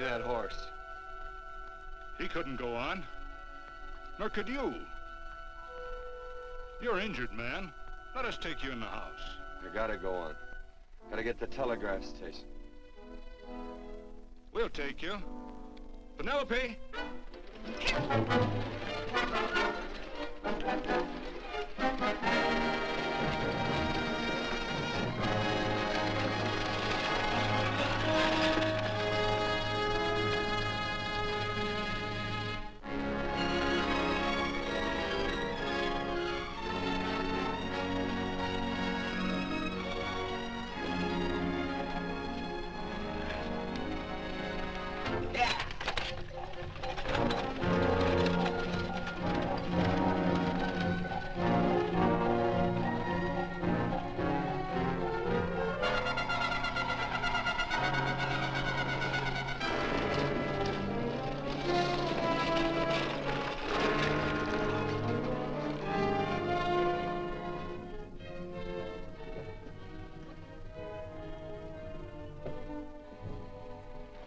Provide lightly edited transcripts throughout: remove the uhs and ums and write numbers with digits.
that horse. He couldn't go on. Nor could you. You're injured, man. Let us take you in the house. I gotta go on. Gotta get to the telegraph station. We'll take you. Penelope!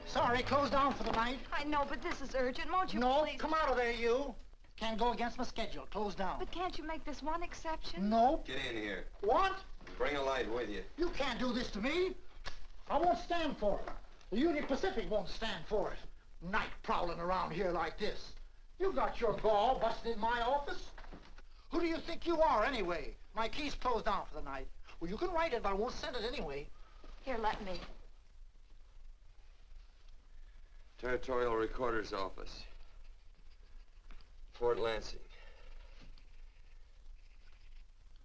Sorry, closed down for the night. I know, but this is urgent. Won't you No, please? come out of there, you. Can't go against my schedule. Closed down. But can't you make this one exception? No. Get in here. What? Bring a light with you. You can't do this to me. I won't stand for it. The Union Pacific won't stand for it. Night prowling around here like this. You got your gall busting in my office? Who do you think you are, anyway? My key's closed down for the night. Well, you can write it, but I won't send it anyway. Here, let me. Territorial Recorder's Office. Fort Lansing.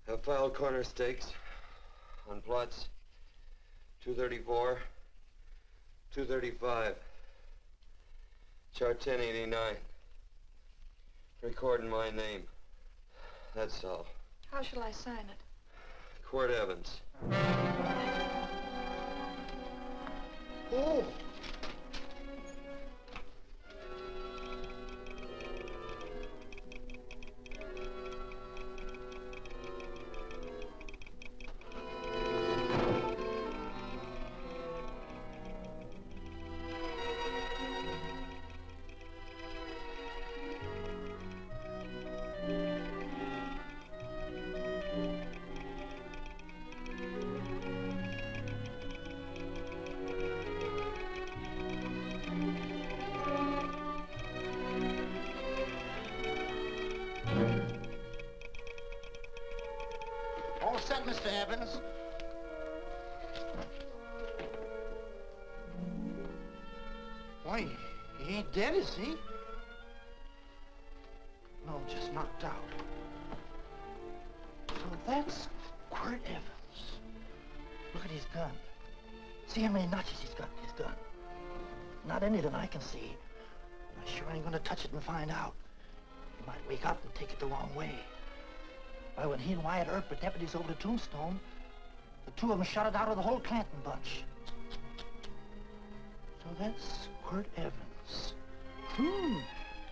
Have filed corner stakes on plots 234, 235, chart 1089. Recording my name. That's all. How shall I sign it? Quirt Evans. Oh. All set, Mr. Evans. Why, he ain't dead, is he? No, just knocked out. So that's Quirt Evans. Look at his gun. See how many notches he's got in his gun. Not any that I can see. I sure ain't gonna touch it and find out. He might wake up and take it the wrong way. Why, when he and Wyatt Earp were deputies over the Tombstone, the two of them shot it out of the whole Clanton bunch. So that's Quirt Evans.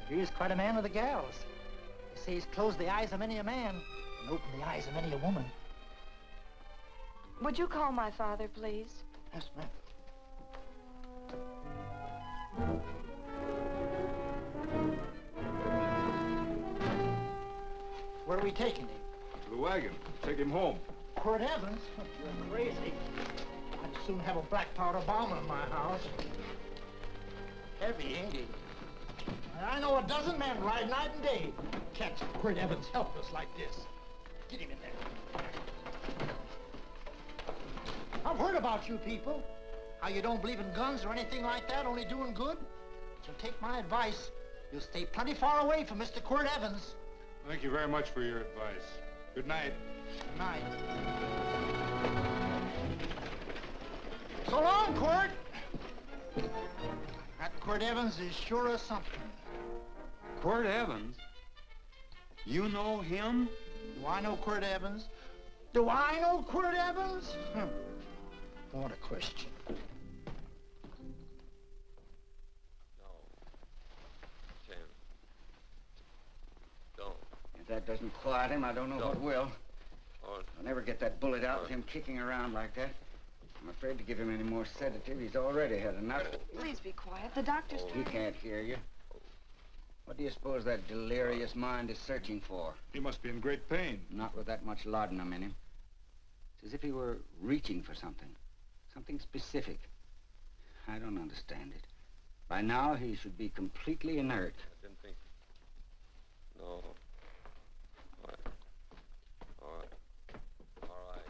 He's quite a man with the gals. They say he's closed the eyes of many a man and opened the eyes of many a woman. Would you call my father, please? Yes, ma'am. Where are we taking him? To the wagon. Take him home. Quirt Evans? You're crazy. I'd soon have a black powder bomb in my house. Heavy, ain't he? I know a dozen men ride night and day. Catch Quirt Evans helpless like this. Get him in there. I've heard about you people. How you don't believe in guns or anything like that, only doing good. So take my advice. You'll stay plenty far away from Mr. Quirt Evans. Thank you very much for your advice. Good night. Good night. So long, Quirt. That Quirt Evans is sure a something. Quirt Evans? You know him? Do I know Quirt Evans? Do I know Quirt Evans? What a question. No. Tim. Don't. If that doesn't quiet him, I don't know what will. Oh, I'll never get that bullet out with him kicking around like that. I'm afraid to give him any more sedative. He's already had enough. Please be quiet. The doctor's He can't hear you. What do you suppose that delirious mind is searching for? He must be in great pain. Not with that much laudanum in him. It's as if he were reaching for something. Something specific. I don't understand it. By now, he should be completely inert. I didn't think. No. All right. All right. All right.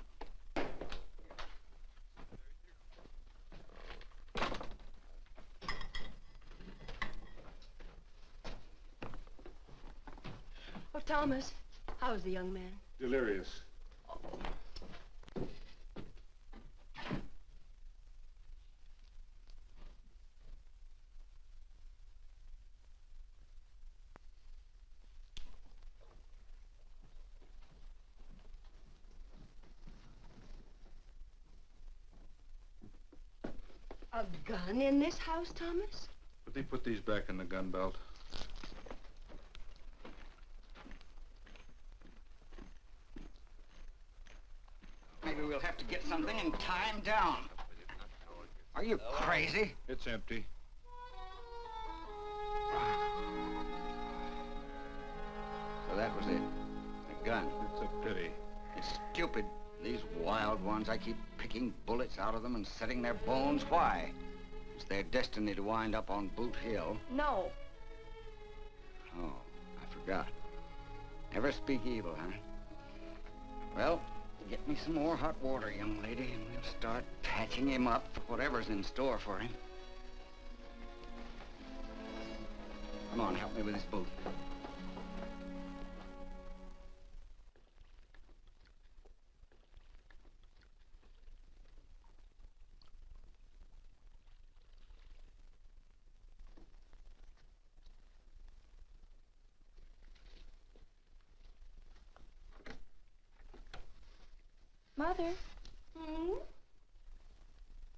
Oh, Thomas, how's the young man? Delirious. A gun in this house, Thomas? But they put these back in the gun belt. Maybe we'll have to get something and tie him down. Are you crazy? It's empty. So that was it. The gun. It's a pity. It's stupid. These wild ones, I keep picking bullets out of them and setting their bones. Why? It's their destiny to wind up on Boot Hill. No. Oh, I forgot. Never speak evil, huh? Well, get me some more hot water, young lady, and we'll start patching him up for whatever's in store for him. Come on, help me with his boot. Mother, Hmm?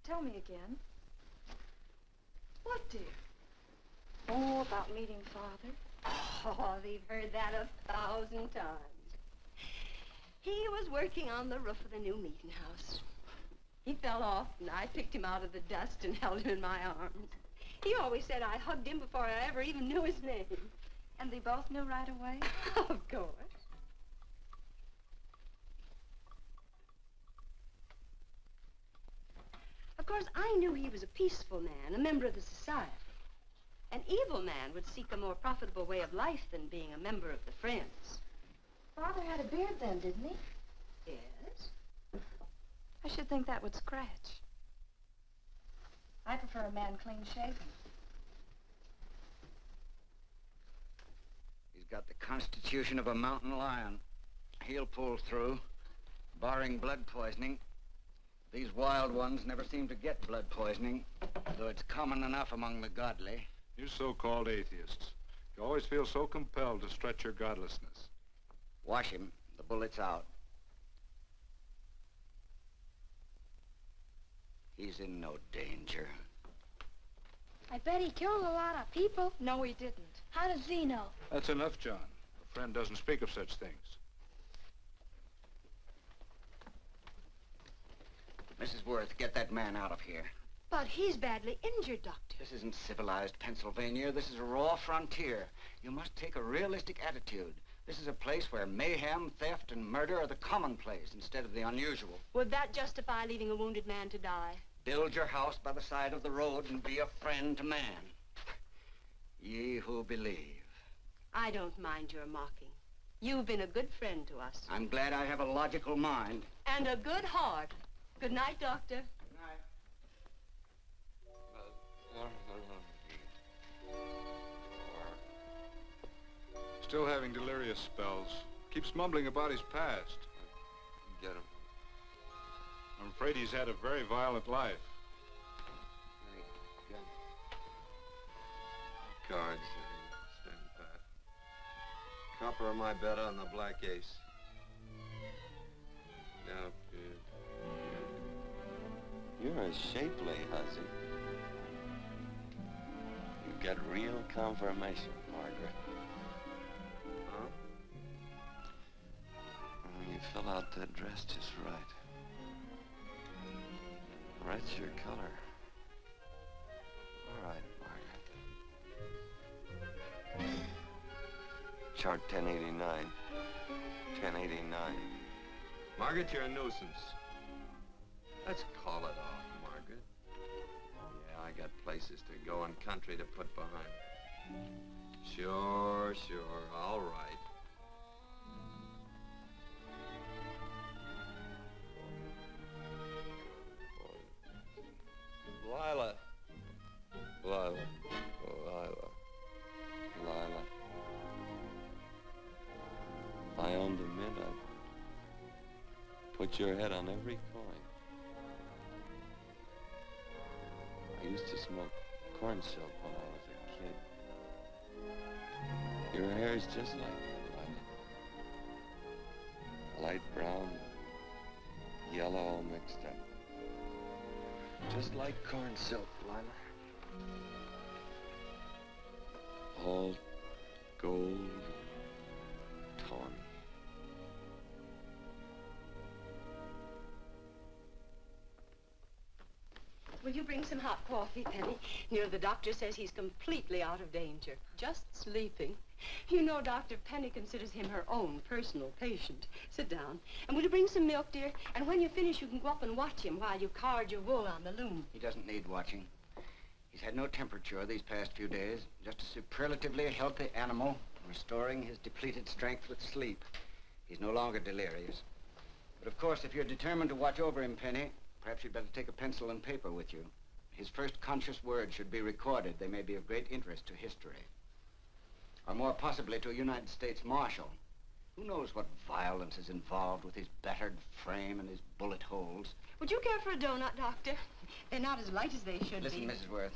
tell me again. What, dear? Oh, about meeting Father. Oh, they've heard that 1,000 times. He was working on the roof of the new meeting house. He fell off, and I picked him out of the dust and held him in my arms. He always said I hugged him before I ever even knew his name. And they both knew right away? Of course. Of course, I knew he was a peaceful man, a member of the society. An evil man would seek a more profitable way of life than being a member of the Friends. Father had a beard then, didn't he? Yes? I should think that would scratch. I prefer a man clean shaven. He's got the constitution of a mountain lion. He'll pull through, barring blood poisoning. These wild ones never seem to get blood poisoning, though it's common enough among the godly. You so-called atheists. You always feel so compelled to stretch your godlessness. Wash him. The bullet's out. He's in no danger. I bet he killed a lot of people. No, he didn't. How does he know? That's enough, John. A friend doesn't speak of such things. Mrs. Worth, get that man out of here. But he's badly injured, Doctor. This isn't civilized Pennsylvania. This is a raw frontier. You must take a realistic attitude. This is a place where mayhem, theft, and murder are the commonplace instead of the unusual. Would that justify leaving a wounded man to die? Build your house by the side of the road and be a friend to man. Ye who believe. I don't mind your mocking. You've been a good friend to us. I'm glad I have a logical mind. And a good heart. Good night, Doctor. Good night. Still having delirious spells. Keeps mumbling about his past. Get him. I'm afraid he's had a very violent life. Cards. Stand pat. Copper am I better on the black ace? Now, you're a shapely hussy. You get real confirmation, Margaret. Huh? Oh, you fill out that dress just right. Red's your color. All right, Margaret. Chart 1089. 1089. Margaret, you're a nuisance. Let's call it off, Margaret. Yeah, I got places to go and country to put behind me. Sure, all right. Lila. If I owned a mint, I'd put your head on every coin. I used to smoke corn silk when I was a kid. Your hair's just like it, Lila. Light brown, yellow all mixed up. Just like corn silk, Lila. All gold, tawny. Will you bring some hot coffee, Penny? You know, the doctor says he's completely out of danger. Just sleeping. You know, Dr. Penny considers him her own personal patient. Sit down. And will you bring some milk, dear? And when you finish, you can go up and watch him while you card your wool on the loom. He doesn't need watching. He's had no temperature these past few days. Just a superlatively healthy animal, restoring his depleted strength with sleep. He's no longer delirious. But of course, if you're determined to watch over him, Penny, perhaps you'd better take a pencil and paper with you. His first conscious words should be recorded. They may be of great interest to history. Or more possibly to a United States Marshal. Who knows what violence is involved with his battered frame and his bullet holes. Would you care for a donut, Doctor? They're not as light as they should Listen, be. Mrs. Worth.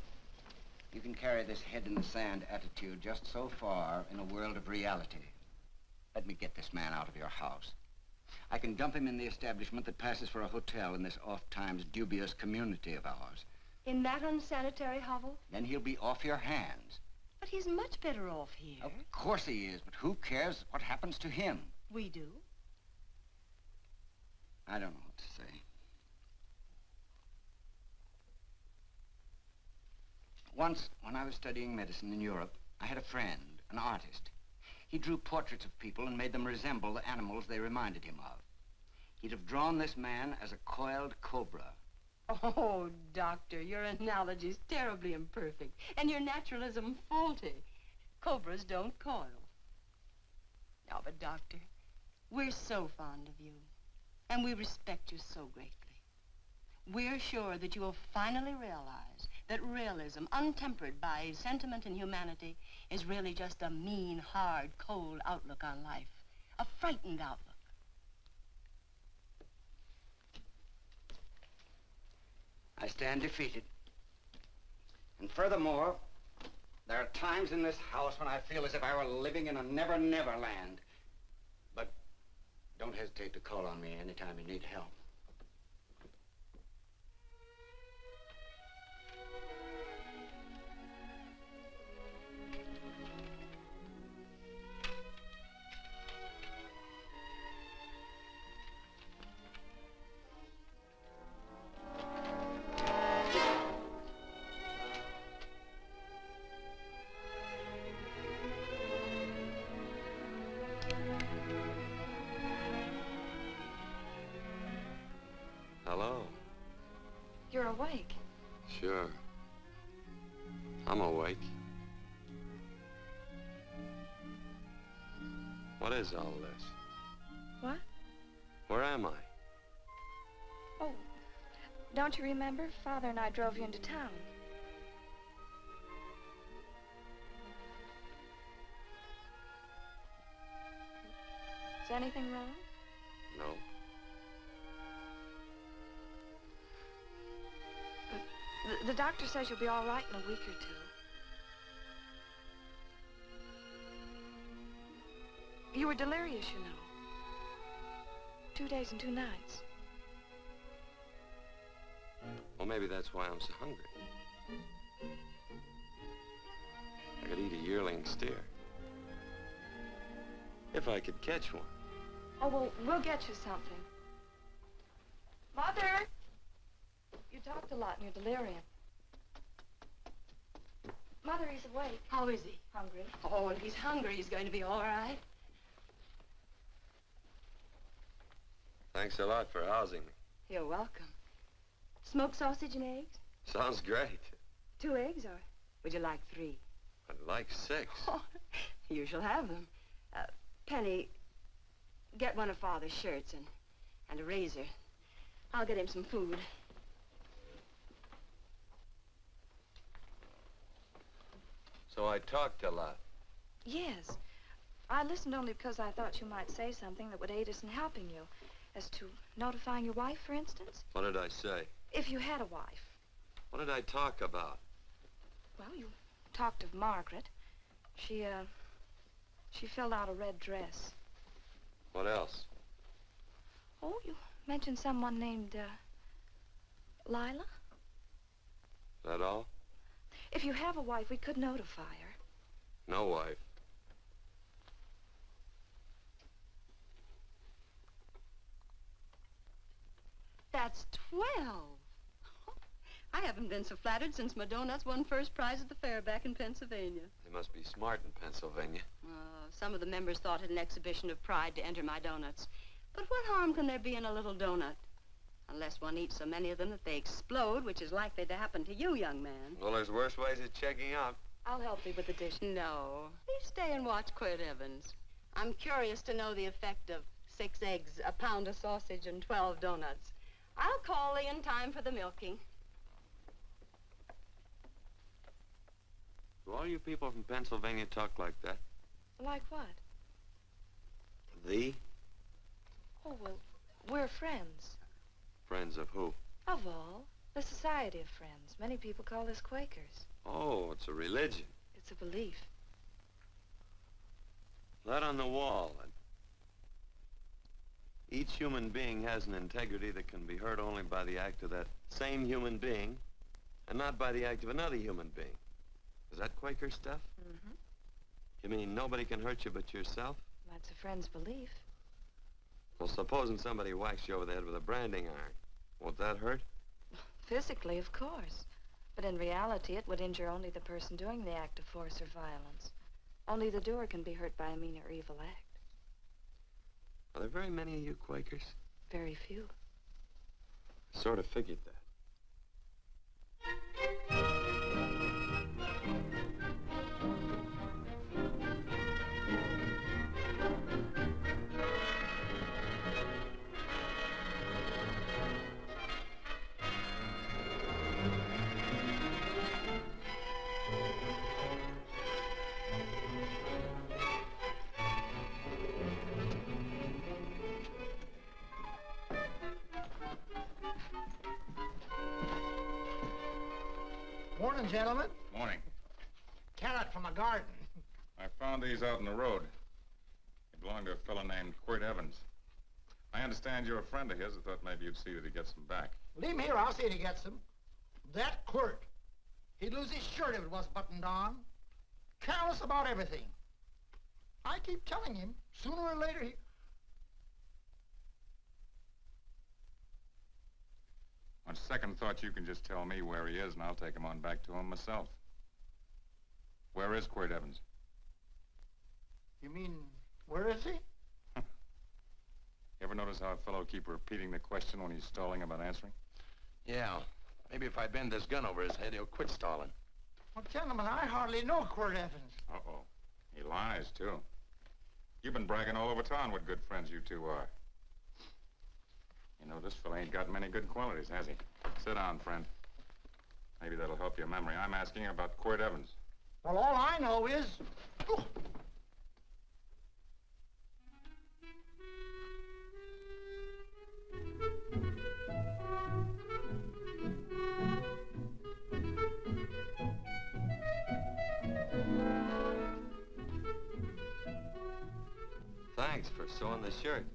You can carry this head-in-the-sand attitude just so far in a world of reality. Let me get this man out of your house. I can dump him in the establishment that passes for a hotel in this oft-times dubious community of ours. In that unsanitary hovel? Then he'll be off your hands. But he's much better off here. Of course he is, but who cares what happens to him? We do. I don't know what to say. Once, when I was studying medicine in Europe, I had a friend, an artist. He drew portraits of people and made them resemble the animals they reminded him of. He'd have drawn this man as a coiled cobra. Oh, Doctor, your analogy's terribly imperfect, and your naturalism faulty. Cobras don't coil. Now, but Doctor, we're so fond of you, and we respect you so greatly. We're sure that you will finally realize that realism, untempered by sentiment and humanity, is really just a mean, hard, cold outlook on life. A frightened outlook. I stand defeated. And furthermore, there are times in this house when I feel as if I were living in a never-never land. But don't hesitate to call on me anytime you need help. Hello. You're awake. Sure. I'm awake. What is all this? What? Where am I? Oh, don't you remember? Father and I drove you into town. Is anything wrong? No. The doctor says you'll be all right in a week or two. You were delirious, you know. 2 days and 2 nights. Well, maybe that's why I'm so hungry. I could eat a yearling steer. If I could catch one. Oh, well, we'll get you something. Mother! You talked a lot in your delirium. Mother, he's awake. How is he? Hungry. Oh, if he's hungry, he's going to be all right. Thanks a lot for housing me. You're welcome. Smoked sausage and eggs? Sounds great. 2 eggs, or would you like 3? I'd like 6. Oh, you shall have them. Penny, get one of Father's shirts and a razor. I'll get him some food. So I talked a lot. Yes. I listened only because I thought you might say something that would aid us in helping you. As to notifying your wife, for instance. What did I say? If you had a wife. What did I talk about? Well, you talked of Margaret. She filled out a red dress. What else? Oh, you mentioned someone named, Lila? That all? If you have a wife, we could notify her. No wife. That's 12. I haven't been so flattered since my donuts won first prize at the fair back in Pennsylvania. They must be smart in Pennsylvania. Some of the members thought it an exhibition of pride to enter my donuts. But what harm can there be in a little donut? Unless one eats so many of them that they explode, which is likely to happen to you, young man. Well, there's worse ways of checking out. I'll help you with the dish. No. Please stay and watch Quirt Evans. I'm curious to know the effect of 6 eggs, a pound of sausage, and 12 donuts. I'll call Lee in time for the milking. Do all you people from Pennsylvania talk like that? Like what? Thee? Oh, well, we're friends. Friends of who? Of all. The Society of Friends. Many people call us Quakers. Oh, it's a religion. It's a belief. That on the wall. Each human being has an integrity that can be hurt only by the act of that same human being, and not by the act of another human being. Is that Quaker stuff? Mm-hmm. You mean nobody can hurt you but yourself? That's a friend's belief. Well, supposing somebody whacks you over the head with a branding iron. Won't that hurt? Physically, of course. But in reality, it would injure only the person doing the act of force or violence. Only the doer can be hurt by a mean or evil act. Are there very many of you Quakers? Very few. I sort of figured that. Morning, gentlemen. Morning. Carrot from a garden. I found these out in the road. They belong to a fellow named Quirt Evans. I understand you're a friend of his. I thought maybe you'd see that he gets them back. Leave him here, I'll see that he gets them. That Quirt, he'd lose his shirt if it was buttoned on. Careless about everything. I keep telling him, sooner or later he... On second thought, you can just tell me where he is, and I'll take him on back to him myself. Where is Quirt Evans? You mean, where is he? You ever notice how a fellow will keep repeating the question when he's stalling about answering? Yeah. Maybe if I bend this gun over his head, he'll quit stalling. Well, gentlemen, I hardly know Quirt Evans. Uh-oh. He lies, too. You've been bragging all over town what good friends you two are. You know, this fella ain't got many good qualities, has he? Sit down, friend. Maybe that'll help your memory. I'm asking about Quirt Evans. Well, all I know is... Oh. Thanks for sewing the shirt.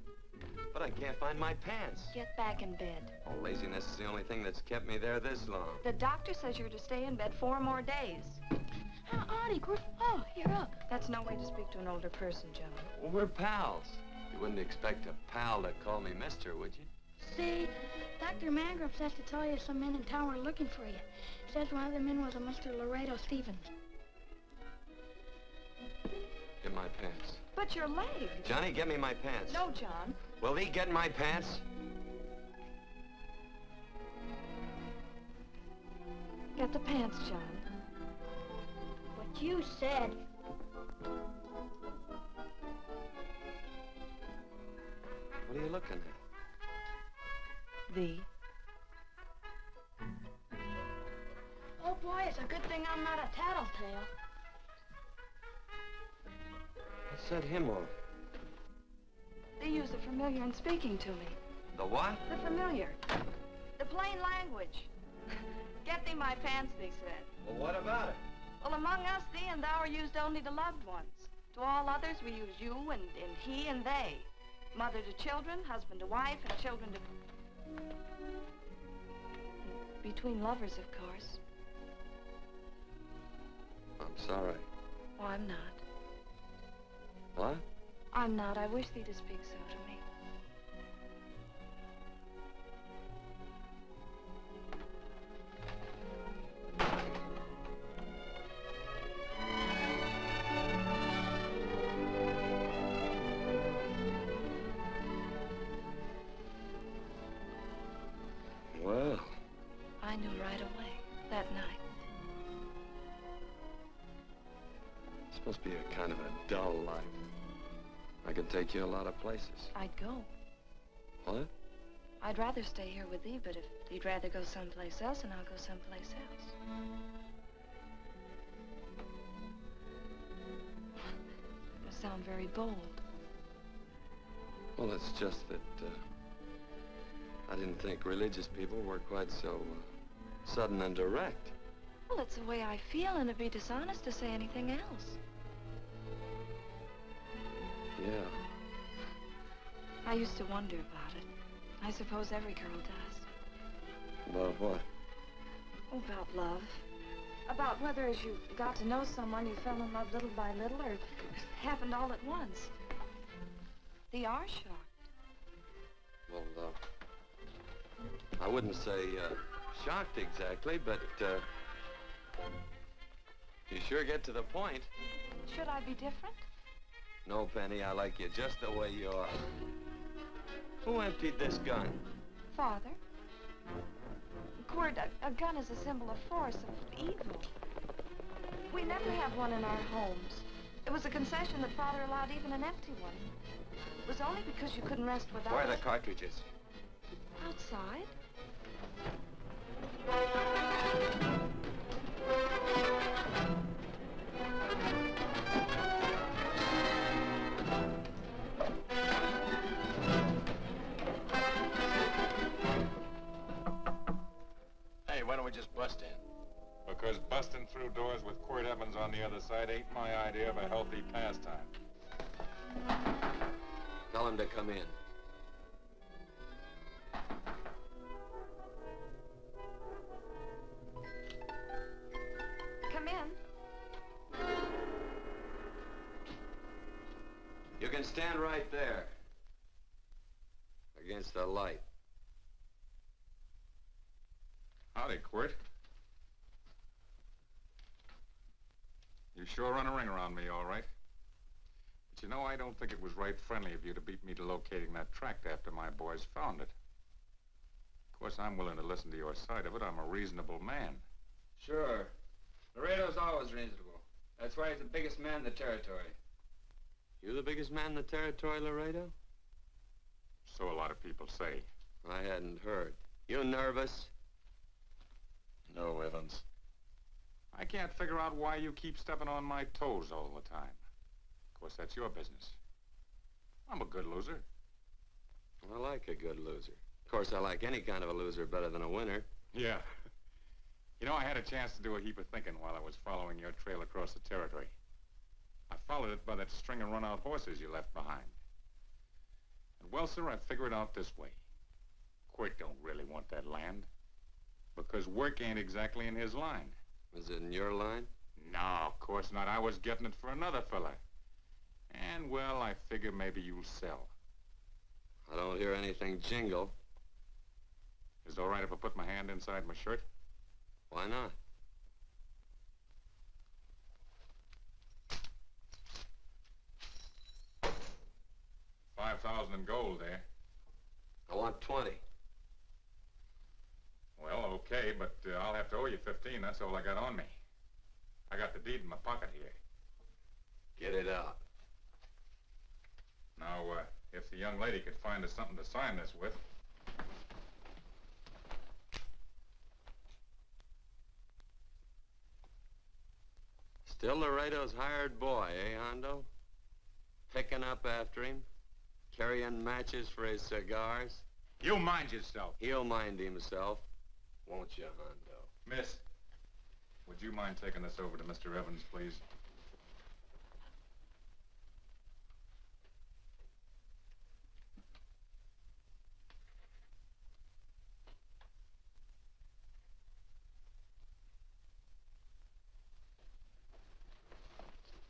But I can't find my pants. Get back in bed. Oh, laziness is the only thing that's kept me there this long. The doctor says you're to stay in bed 4 more days. Howdy, Quirt. Oh, you're up. That's no way to speak to an older person, John. Well, we're pals. You wouldn't expect a pal to call me mister, would you? see, Dr. Mangrum says to tell you some men in town were looking for you. Says one of the men was a Mr. Laredo Stevens. Get my pants. But your leg. Johnny, get me my pants. No, John. Will he get my pants? Get the pants, John. What you said. What are you looking at? The. Oh, boy, it's a good thing I'm not a tattletale. I set him off. They use the familiar in speaking to me. The what? The familiar. The plain language. Get thee my pants, they said. Well, what about it? Well, among us, thee and thou are used only to loved ones. To all others, we use you and he and they. Mother to children, husband to wife, and children to... Between lovers, of course. I'm sorry. Oh, I'm not. What? I'm not. I wish thee to speak so to me. Well. I knew right away, that night. This must be a kind of a dull life. I can take you a lot of places. I'd go. What? I'd rather stay here with thee, but if you'd rather go someplace else, then I'll go someplace else. It must sound very bold. Well, it's just that, I didn't think religious people were quite so, sudden and direct. Well, it's the way I feel, and it'd be dishonest to say anything else. Yeah. I used to wonder about it. I suppose every girl does. About what? Oh, about love. About whether as you got to know someone, you fell in love little by little, or it happened all at once. They are shocked. Well, I wouldn't say, shocked exactly, but, you sure get to the point. Should I be different? No, Penny, I like you just the way you are. Who emptied this gun? Father. Quirt, a gun is a symbol of force, of evil. We never have one in our homes. It was a concession that Father allowed even an empty one. It was only because you couldn't rest without Where are it. the cartridges? Outside. Hey, why don't we just bust in? Because busting through doors with Quirt Evans on the other side ain't my idea of a healthy pastime. Tell him to come in. Come in. You can stand right there. Against the light. Howdy, Quirt. You sure run a ring around me, all right. But you know, I don't think it was right friendly of you to beat me to locating that tract after my boys found it. Of course, I'm willing to listen to your side of it. I'm a reasonable man. Sure. Laredo's always reasonable. That's why he's the biggest man in the territory. You the biggest man in the territory, Laredo? So a lot of people say. I hadn't heard. You nervous? No, Evans. I can't figure out why you keep stepping on my toes all the time. Of course, that's your business. I'm a good loser. I like a good loser. Of course, I like any kind of a loser better than a winner. Yeah. You know, I had a chance to do a heap of thinking while I was following your trail across the territory. I followed it by that string of run-out horses you left behind. And, well, sir, I figured it out this way. Quirt don't really want that land. Because work ain't exactly in his line. Is it in your line? No, of course not. I was getting it for another fella. And, well, I figure maybe you'll sell. I don't hear anything jingle. Is it all right if I put my hand inside my shirt? Why not? $5,000 in gold, eh? I want 20. Well, okay, but I'll have to owe you 15. That's all I got on me. I got the deed in my pocket here. Get it out. Now, if the young lady could find us something to sign this with. Still Laredo's hired boy, eh, Hondo? Picking up after him, carrying matches for his cigars. You mind yourself. He'll mind himself, won't you, Hondo? Miss, would you mind taking this over to Mr. Evans, please?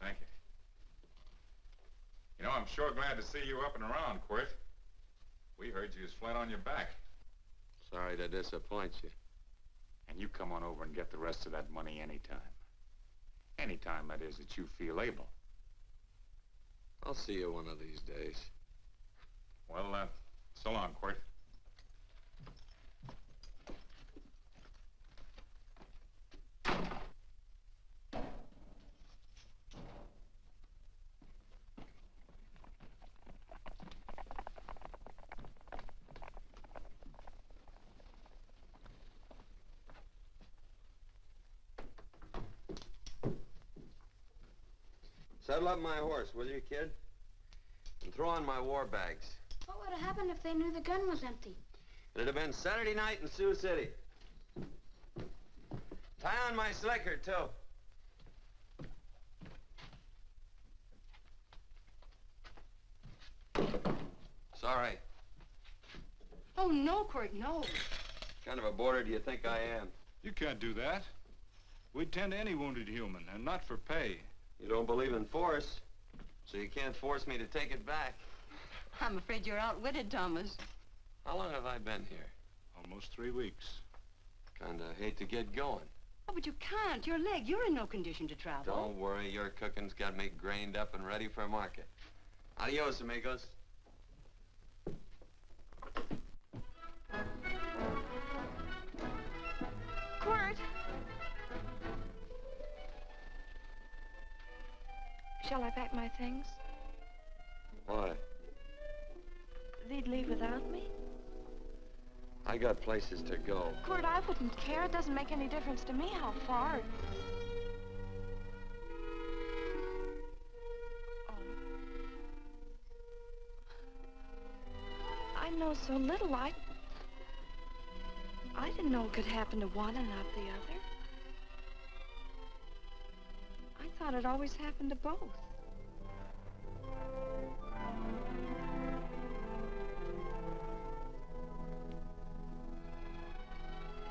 Thank you. You know, I'm sure glad to see you up and around, Quirt. We heard you was flat on your back. Sorry to disappoint you. And you come on over and get the rest of that money anytime. Anytime, that is, that you feel able. I'll see you one of these days. Well, so long, Quirt. Saddle up my horse, will you, kid? And throw on my war bags. What would have happened if they knew the gun was empty? It'd have been Saturday night in Sioux City. Tie on my slicker, too. Sorry. Oh, no, Quirt, no. What kind of a boarder do you think I am? You can't do that. We'd tend to any wounded human, and not for pay. You don't believe in force, so you can't force me to take it back. I'm afraid you're outwitted, Thomas. How long have I been here? Almost 3 weeks. Kinda hate to get going. Oh, but you can't. Your leg, you're in no condition to travel. Don't worry, your cooking's got me grained up and ready for market. Adios, amigos. Quirt! Shall I pack my things? Why? They'd leave without me? I got places to go. Quirt, I wouldn't care. It doesn't make any difference to me how far. Oh. I know so little. I didn't know it could happen to one and not the other. I thought it always happened to both.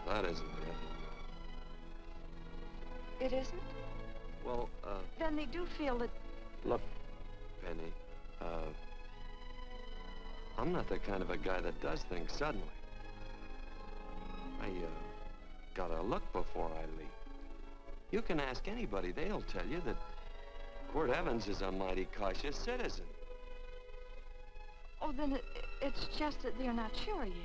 That isn't it. It isn't? Well, Then they do feel that... look, Penny, I'm not the kind of a guy that does things suddenly. I, gotta look before I leap. You can ask anybody, they'll tell you that Quirt Evans is a mighty cautious citizen. Oh, then it's just that they're not sure yet.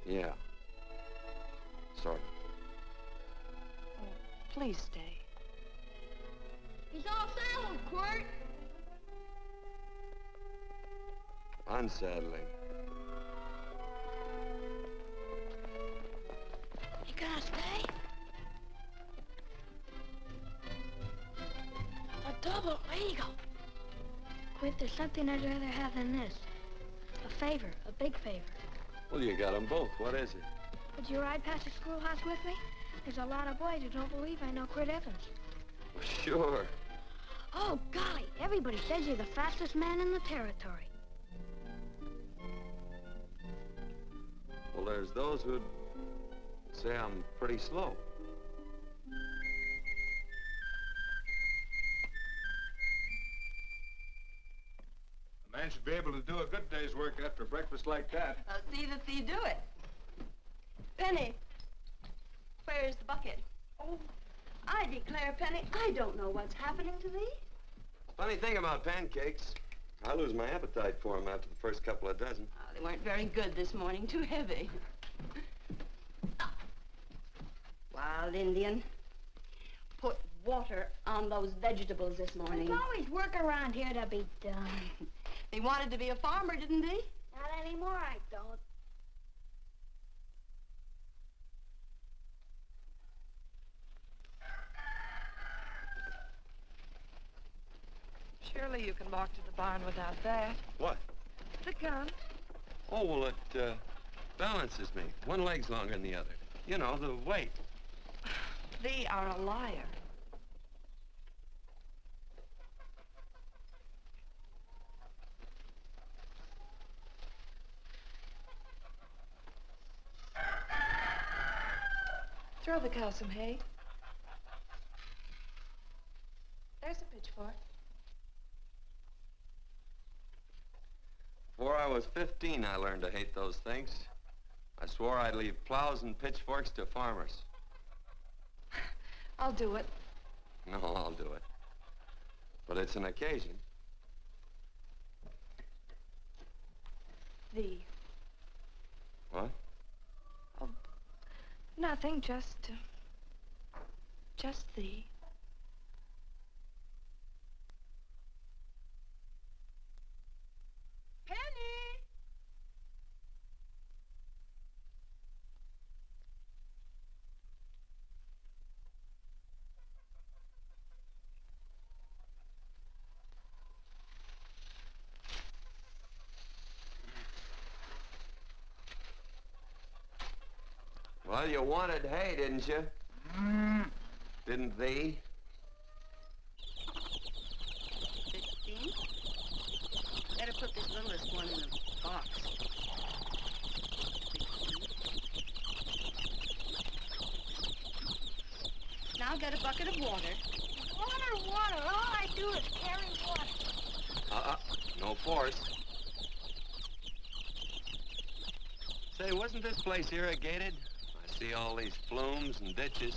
Yeah. Sort of. Oh, please stay. He's all saddled, Quirt. Unsettling. You gonna stay? A double eagle. Quirt, there's something I'd rather have than this. A favor, a big favor. Well, you got them both. What is it? Would you ride past the schoolhouse with me? There's a lot of boys who don't believe I know Quirt Evans. Well, sure. Oh, golly, everybody says you're the fastest man in the territory. Well, there's those who'd say I'm pretty slow. The I should be able to do a good day's work after breakfast like that. I'll see that you do it. Penny, where's the bucket? Oh, I declare, Penny, I don't know what's happening to thee. Funny thing about pancakes, I lose my appetite for them after the first couple of dozen. Oh, they weren't very good this morning, too heavy. Wild Indian, put water on those vegetables this morning. There's always work around here to be done. He wanted to be a farmer, didn't he? Not anymore, I don't. Surely you can walk to the barn without that. What? The gun. Oh, well, it balances me. One leg's longer than the other. You know, the weight. Thee are a liar. Throw the cow some hay. There's a pitchfork. Before I was 15, I learned to hate those things. I swore I'd leave plows and pitchforks to farmers. I'll do it. No, I'll do it. But it's an occasion. Thee. What? Oh, nothing, just thee. Penny! Well, you wanted hay, didn't you? Didn't thee? 15? Better put this littlest one in the box. 16. Now get a bucket of water. Water. All I do is carry water. No force. Say, wasn't this place irrigated? I see all these flumes and ditches.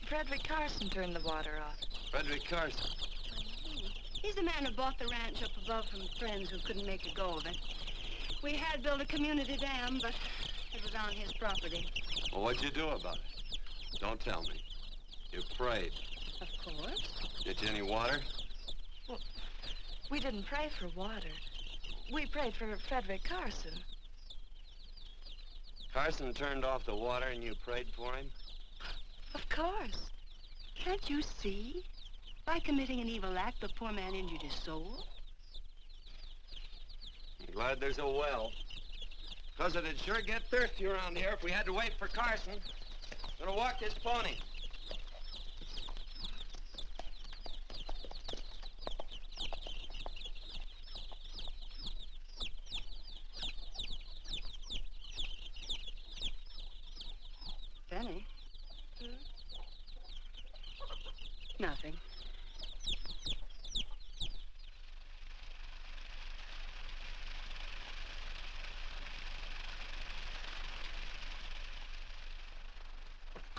Frederick Carson turned the water off. Frederick Carson. He's the man who bought the ranch up above from friends who couldn't make a go of it. We had built a community dam, but it was on his property. Well, what'd you do about it? Don't tell me. You prayed. Of course. Get you any water? Well, we didn't pray for water. We prayed for Frederick Carson. Carson turned off the water and you prayed for him? Of course. Can't you see? By committing an evil act, the poor man injured his soul. I'm glad there's a well. Because it'd sure get thirsty around here if we had to wait for Carson. Gonna walk this pony. Penny? Nothing.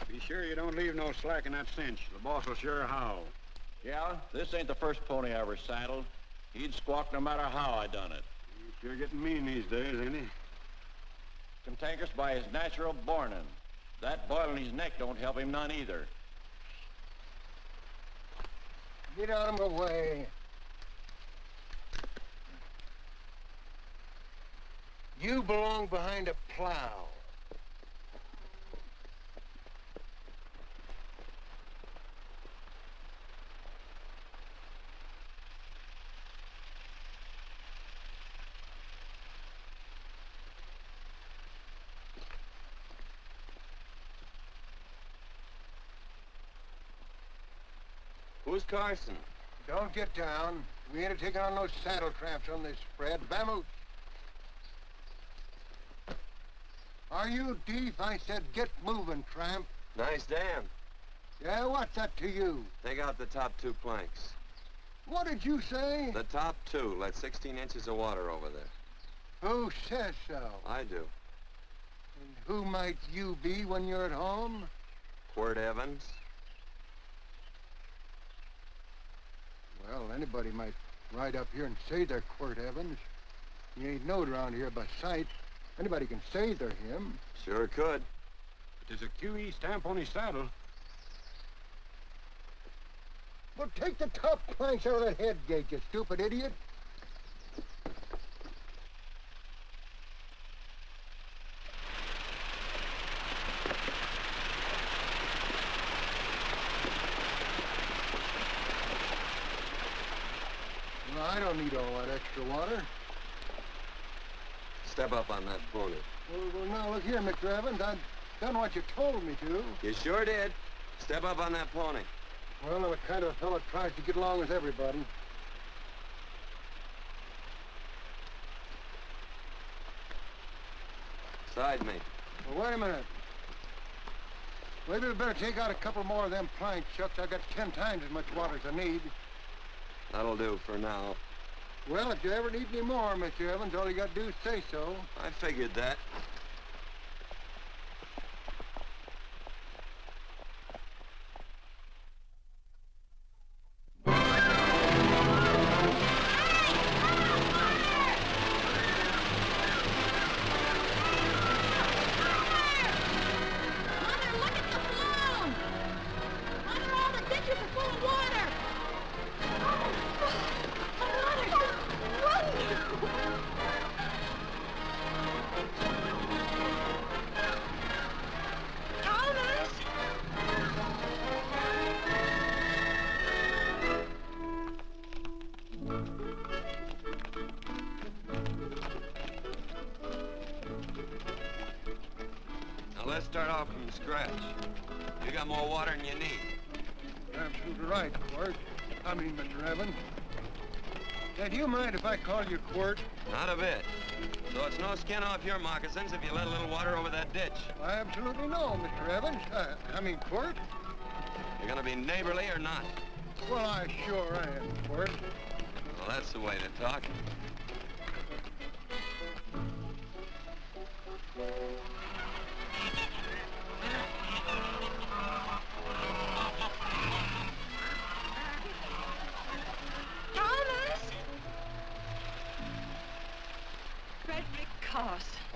Be sure you don't leave no slack in that cinch. The boss will sure howl. Yeah, this ain't the first pony I ever saddled. He'd squawk no matter how I done it. He's sure getting mean these days, ain't he? Cantankerous by his natural bornin'. That boil in his neck don't help him none either. Get out of my way. You belong behind a plow. Who's Carson? Don't get down. We ain't taking on no saddle tramps on this spread. Vamoose. Are you deef? I said get moving, tramp. Nice dam. Yeah, what's that to you? Take out the top 2 planks. What did you say? The top two. Let 16 inches of water over there. Who says so? I do. And who might you be when you're at home? Quirt Evans. Well, anybody might ride up here and say they're Quirt Evans. He ain't knowed around here by sight. Anybody can say they're him. Sure could. There's a QE stamp on his saddle. Well, take the top planks out of that head gate, you stupid idiot. Well, I don't need all that extra water. Step up on that pony. Well, now, look here, Mr. Evans. I've done what you told me to. You sure did. Step up on that pony. Well, I'm the kind of fellow that tries to get along with everybody. Side me. Well, wait a minute. Maybe we better take out a couple more of them planks, Chuck. I got 10 times as much water as I need. That'll do for now. Well, if you ever need any more, Mr. Evans, all you got to do is say so. I figured that. Let's start off from scratch. You got more water than you need. You're absolutely right, Quirt. Mr. Evans. Do you mind if I call you Quirt? Not a bit. So it's no skin off your moccasins if you let a little water over that ditch. I absolutely know, Mr. Evans. Quirt. You're gonna be neighborly or not? Well, I sure am, Quirt. Well, that's the way to talk.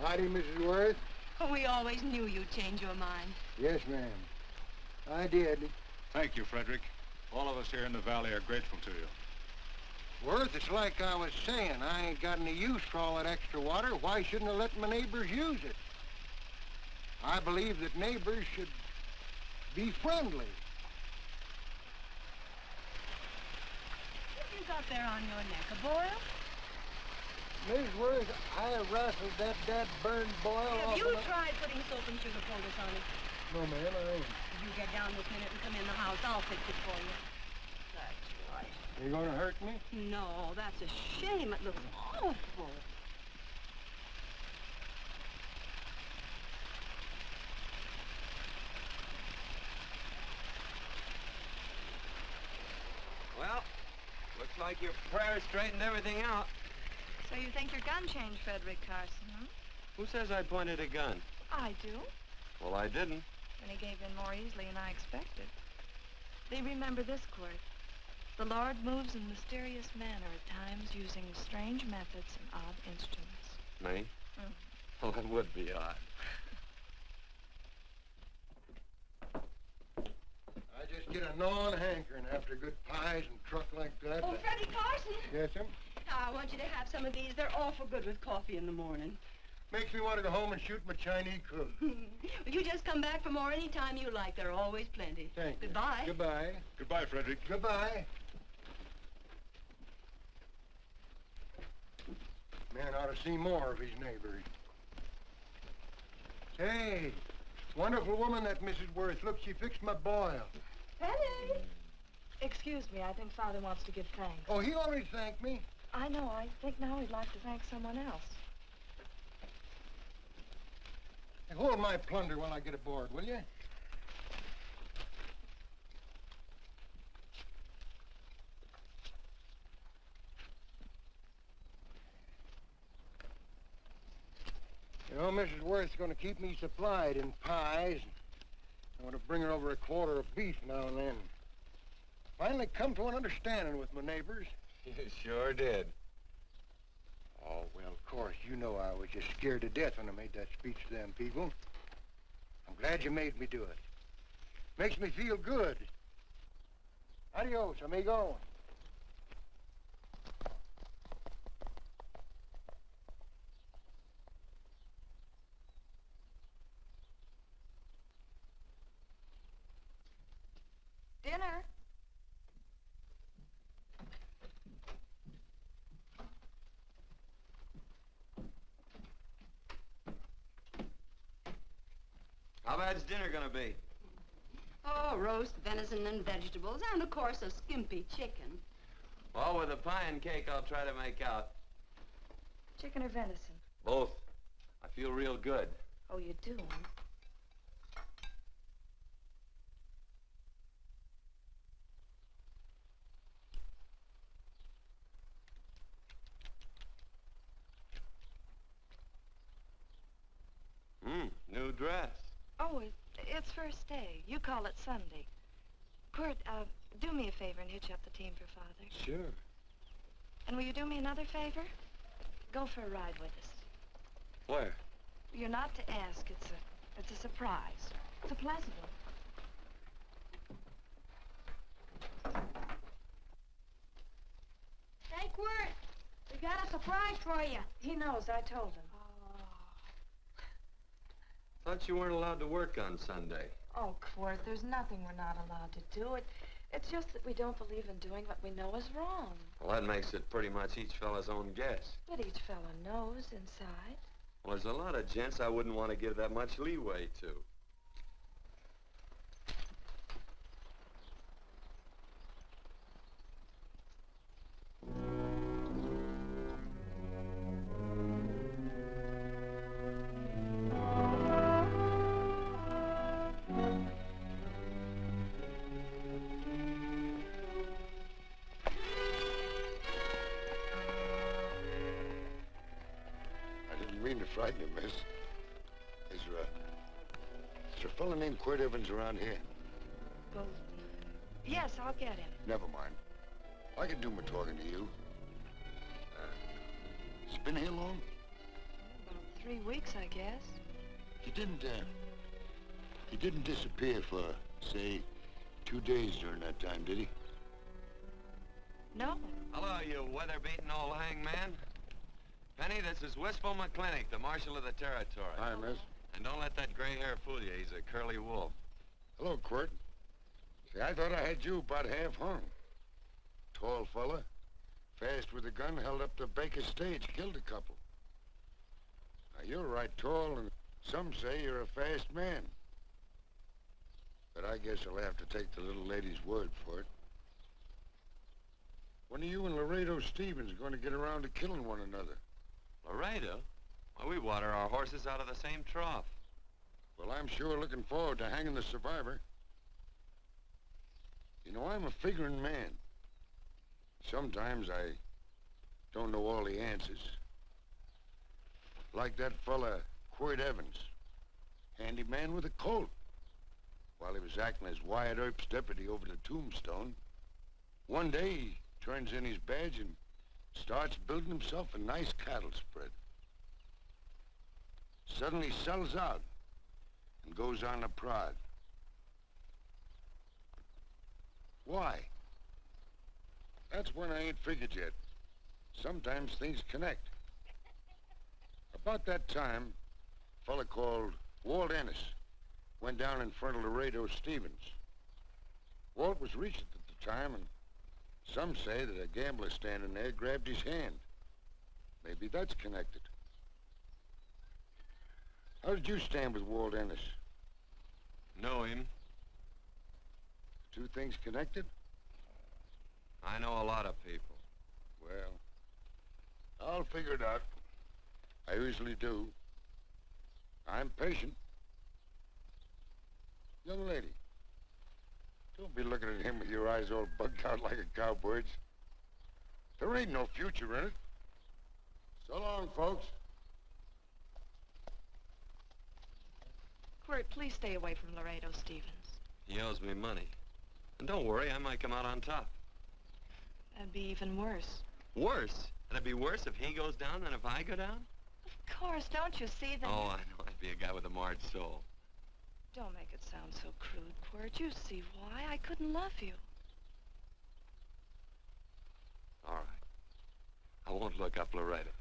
Howdy, Mrs. Worth. Oh, we always knew you'd change your mind. Yes, ma'am. I did. Thank you, Frederick. All of us here in the valley are grateful to you. Worth, it's like I was saying. I ain't got any use for all that extra water. Why shouldn't I let my neighbors use it? I believe that neighbors should be friendly. What have you got there on your neck, a boil? Mrs. Worth, I wrestled that burned boil off. Have you tried putting soap and sugar poultice on it? No, ma'am, I ain't. You get down this minute and come in the house. I'll fix it for you. That's right. You gonna hurt me? No, that's a shame. It looks awful. Well, looks like your prayer straightened everything out. So you think your gun changed Frederick Carson, huh? Who says I pointed a gun? I do. Well, I didn't. And he gave in more easily than I expected. They remember this, Quirt. The Lord moves in mysterious manner at times using strange methods and odd instruments. Me? Mm. Well, that would be odd. I just get a gnawing hankering after good pies and truck like that. Oh, Freddie Carson. Yes, ma'am? I want you to have some of these. They're awful good with coffee in the morning. Makes me want to go home and shoot my Chinese cook. Well, you just come back for more any time you like. There are always plenty. Thank you. Goodbye. Goodbye. Goodbye, Frederick. Goodbye. Man ought to see more of his neighbors. Hey, wonderful woman, that Mrs. Worth. Look, she fixed my boil. Penny! Excuse me, I think Father wants to give thanks. Oh, he already thanked me. I know. I think now he'd like to thank someone else. Hey, hold my plunder while I get aboard, will you? know, Mrs. Worth's going to keep me supplied in pies. I'm going to bring her over a quarter of beef now and then. Finally come to an understanding with my neighbors. You sure did. Oh, well, of course, you know I was just scared to death when I made that speech to them people. I'm glad you made me do it. Makes me feel good. Adios, amigo. Dinner. How bad's dinner gonna be? Oh, roast venison and vegetables, and of course a skimpy chicken. Well, with a pie and cake, I'll try to make out. Chicken or venison? Both. I feel real good. Oh, you do, huh? New dress. Oh, it's first day. You call it Sunday. Quirt, do me a favor and hitch up the team for Father. Sure. And will you do me another favor? Go for a ride with us. Where? You're not to ask. It's a surprise. It's a pleasant one. Hey, Quirt, we got a surprise for you. He knows. I told him. Thought you weren't allowed to work on Sunday. Oh, Quirt, there's nothing we're not allowed to do. It's just that we don't believe in doing what we know is wrong. Well, that makes it pretty much each fella's own guess. But each fella knows inside. Well, there's a lot of gents I wouldn't want to give that much leeway to. Frighten you, miss. Is there a fella named Quirt Evans around here? Well, yes, I'll get him. Never mind. I can do my talking to you. He's been here long? About 3 weeks, I guess. He didn't disappear for, say, 2 days during that time, did he? No. Hello, you weather-beaten old hangman. Penny, this is Wistful McClintock, the Marshal of the Territory. Hi, miss. And don't let that gray hair fool you. He's a curly wolf. Hello, Quirt. See, I thought I had you about half hung. Tall fella, fast with a gun, held up the Baker's stage, killed a couple. Now, you're right tall, and some say you're a fast man. But I guess I'll have to take the little lady's word for it. When are you and Laredo Stevens going to get around to killing one another? Laredo? Well, we water our horses out of the same trough. Well, I'm sure looking forward to hanging the survivor. You know, I'm a figuring man. Sometimes I don't know all the answers. Like that fella, Quirt Evans. Handy man with a Colt. While he was acting as Wyatt Earp's deputy over the Tombstone, one day he turns in his badge and starts building himself a nice cattle spread. Suddenly sells out and goes on a prod. Why? That's when I ain't figured yet. Sometimes things connect. About that time, a fella called Walt Ennis went down in front of Laredo Stevens. Walt was Regent at the time, and some say that a gambler standing there grabbed his hand. Maybe that's connected. How did you stand with Walt Ennis? Know him. Two things connected? I know a lot of people. Well, I'll figure it out. I usually do. I'm patient. Young lady, don't be looking at him with your eyes all bugged out like a cowbird's. There ain't no future in it. So long, folks. Quirt, please stay away from Laredo Stevens. He owes me money. And don't worry, I might come out on top. That'd be even worse. Worse? It'd be worse if he goes down than if I go down? Of course, don't you see that? Oh, I know. I'd be a guy with a marred soul. Don't make it sound so crude, Quirt. You see why I couldn't love you. All right. I won't look up Laredo.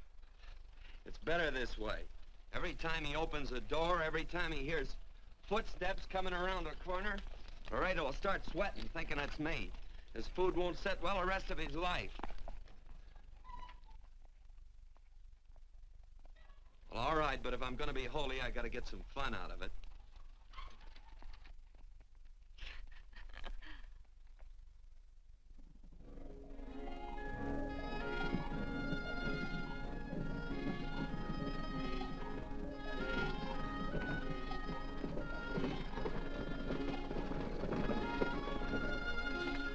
It's better this way. Every time he opens a door, every time he hears footsteps coming around a corner, Laredo will start sweating, thinking it's me. His food won't sit well the rest of his life. Well, all right, but if I'm gonna be holy, I gotta get some fun out of it.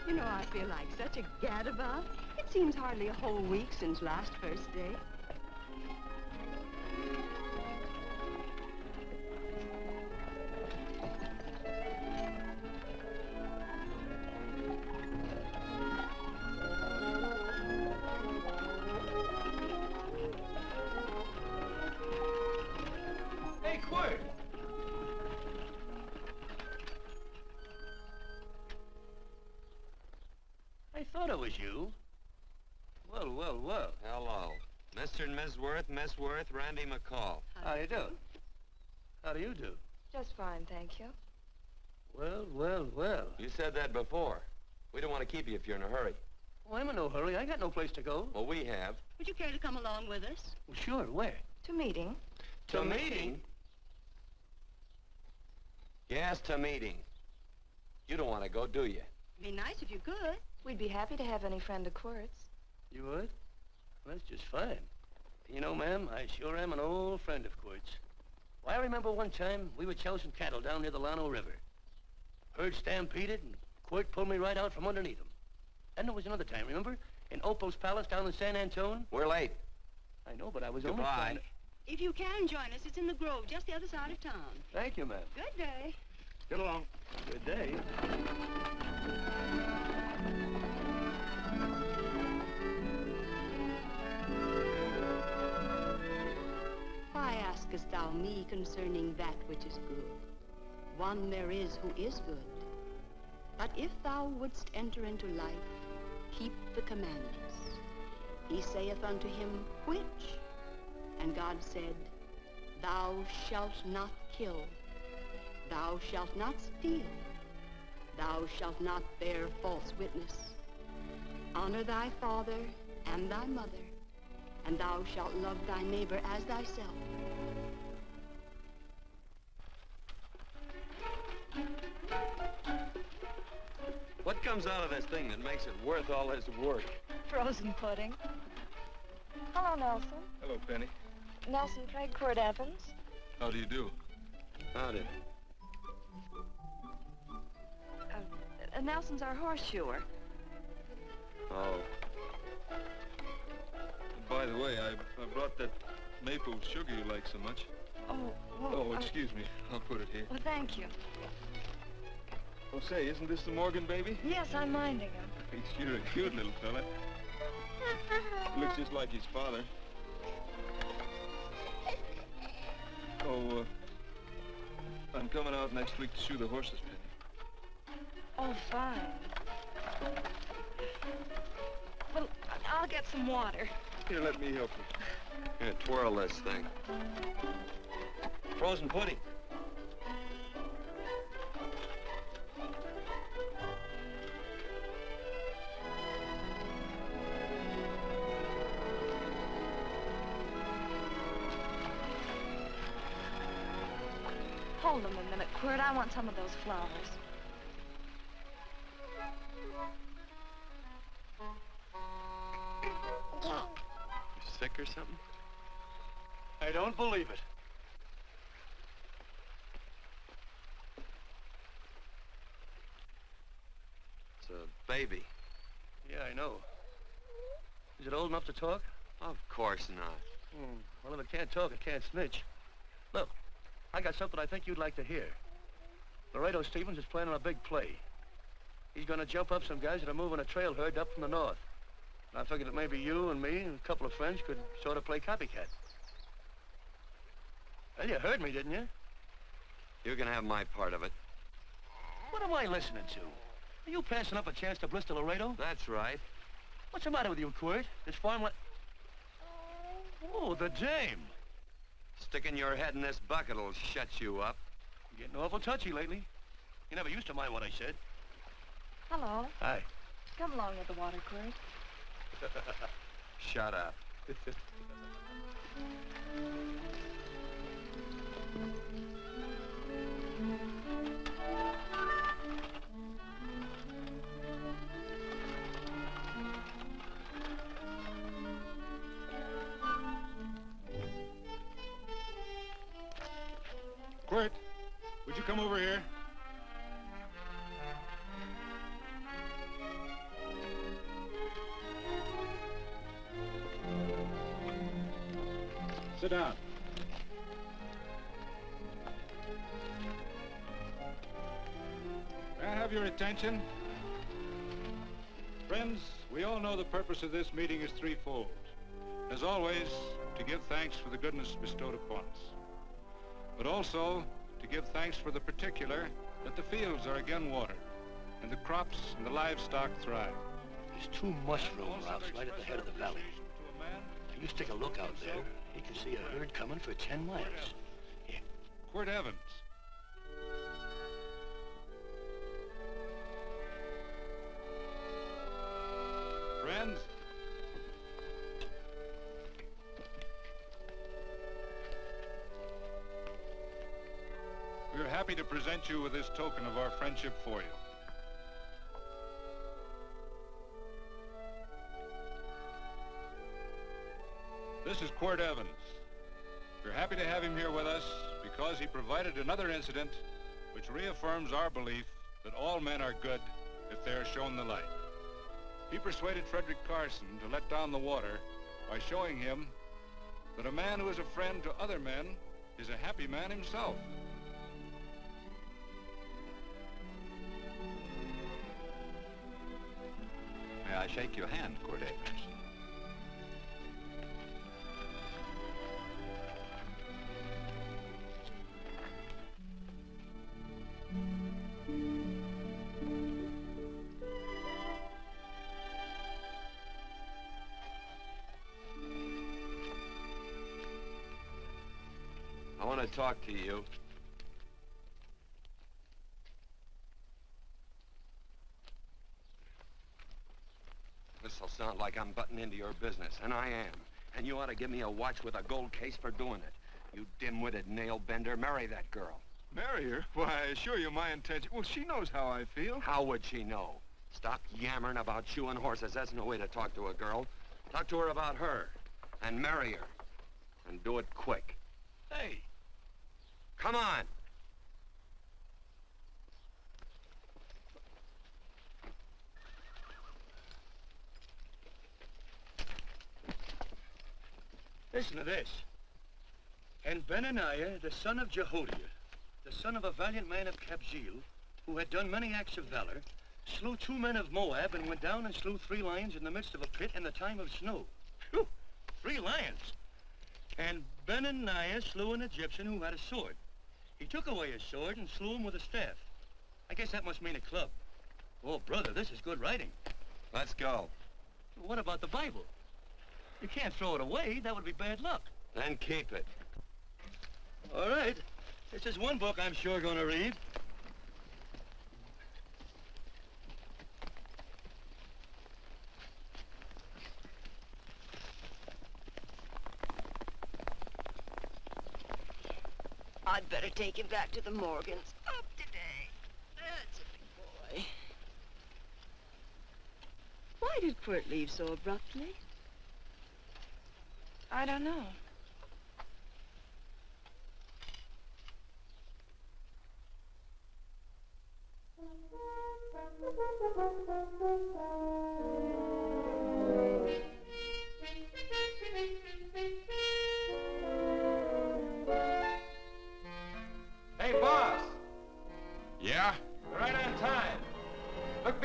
You know, I feel like such a gadabout. It seems hardly a whole week since last first day. Hey, Quirt! I thought it was you. Well, well, well. Hello. Mr. and Miss Worth, Randy McCall. How do you do? How do you do? Just fine, thank you. Well, well, well. You said that before. We don't want to keep you if you're in a hurry. Oh, I'm in no hurry. I got no place to go. Well, we have. Would you care to come along with us? Well, sure. Where? To meeting. To meeting? Yes, to meeting. You don't want to go, do you? Be nice if you could. We'd be happy to have any friend of Quirt's. You would? Well, that's just fine. You know, ma'am, I sure am an old friend of Quirt's. Why, I remember one time we were chousing cattle down near the Llano River. Herd stampeded, and Quirt pulled me right out from underneath him. Then there was another time, remember? In Opal's Palace down in San Antone? We're late. I know, but I was only Goodbye. trying to... If you can join us, it's in the Grove, just the other side of town. Thank you, ma'am. Good day. Get along. Good day. Why askest thou me concerning that which is good? One there is who is good. But if thou wouldst enter into life, keep the commandments. He saith unto him, which? And God said, thou shalt not kill. Thou shalt not steal. Thou shalt not bear false witness. Honor thy father and thy mother, and thou shalt love thy neighbor as thyself. What comes out of this thing that makes it worth all this work? Frozen pudding. Hello, Nelson. Hello, Penny. Nelson Craig, Quirt Evans. How do you do? Howdy. Nelson's our horseshoer. Oh. By the way, I brought that maple sugar you like so much. Oh, well, Oh, excuse me. I'll put it here. Well, thank you. Oh, say, isn't this the Morgan baby? Yes, I'm minding him. He's sure a cute little fella. Looks just like his father. Oh, I'm coming out next week to shoe the horses, Penny. Oh, fine. Well, I'll get some water. Here, let me help you. Here, twirl this thing. Frozen pudding. Hold them a minute, Quirt. I want some of those flowers. You sick or something? I don't believe it. It's a baby. Yeah, I know. Is it old enough to talk? Of course not. Well, if it can't talk, it can't snitch. Look, I got something I think you'd like to hear. Laredo Stevens is planning a big play. He's going to jump up some guys that are moving a trail herd up from the north. And I figured that maybe you and me and a couple of friends could sort of play copycat. Well, you heard me, didn't you? You can have my part of it. What am I listening to? Are you passing up a chance to blister Laredo? That's right. What's the matter with you, Quirt? This farmland... Oh, the dame. Sticking your head in this bucket will shut you up. You're getting awful touchy lately. You never used to mind what I said. Hello. Hi. Come along with the water, Quirt. Shut up. Quirt, would you come over here? Sit down. May I have your attention? Friends, we all know the purpose of this meeting is threefold. As always, to give thanks for the goodness bestowed upon us, but also to give thanks for the particular that the fields are again watered and the crops and the livestock thrive. There's two mushroom routes right at the head of the valley. If you stick a look out there, you can see a herd coming for 10 miles. Here. Quirt Evans. Friends, we are happy to present you with this token of our friendship for you. This is Quirt Evans. We're happy to have him here with us because he provided another incident which reaffirms our belief that all men are good if they are shown the light. He persuaded Frederick Carson to let down the water by showing him that a man who is a friend to other men is a happy man himself. May I shake your hand, Quirt Evans? I want to talk to you. This'll sound like I'm butting into your business, and I am. And you ought to give me a watch with a gold case for doing it. You dim-witted nail-bender, marry that girl. Marry her? Why, I assure you my intention... Well, she knows how I feel. How would she know? Stop yammering about shoeing horses. That's no way to talk to a girl. Talk to her about her, and marry her. And do it quick. Hey. Come on. Listen to this. And Benaniah, the son of Jehoiada, the son of a valiant man of Kabzeel, who had done many acts of valor, slew 2 men of Moab and went down and slew 3 lions in the midst of a pit in the time of snow. Phew! 3 lions. And Benaniah slew an Egyptian who had a sword. He took away his sword and slew him with a staff. I guess that must mean a club. Oh, brother, this is good writing. Let's go. What about the Bible? You can't throw it away. That would be bad luck. Then keep it. All right. This is one book I'm sure going to read. I'd better take him back to the Morgans. Up today. That's a big boy. Why did Quirt leave so abruptly? I don't know.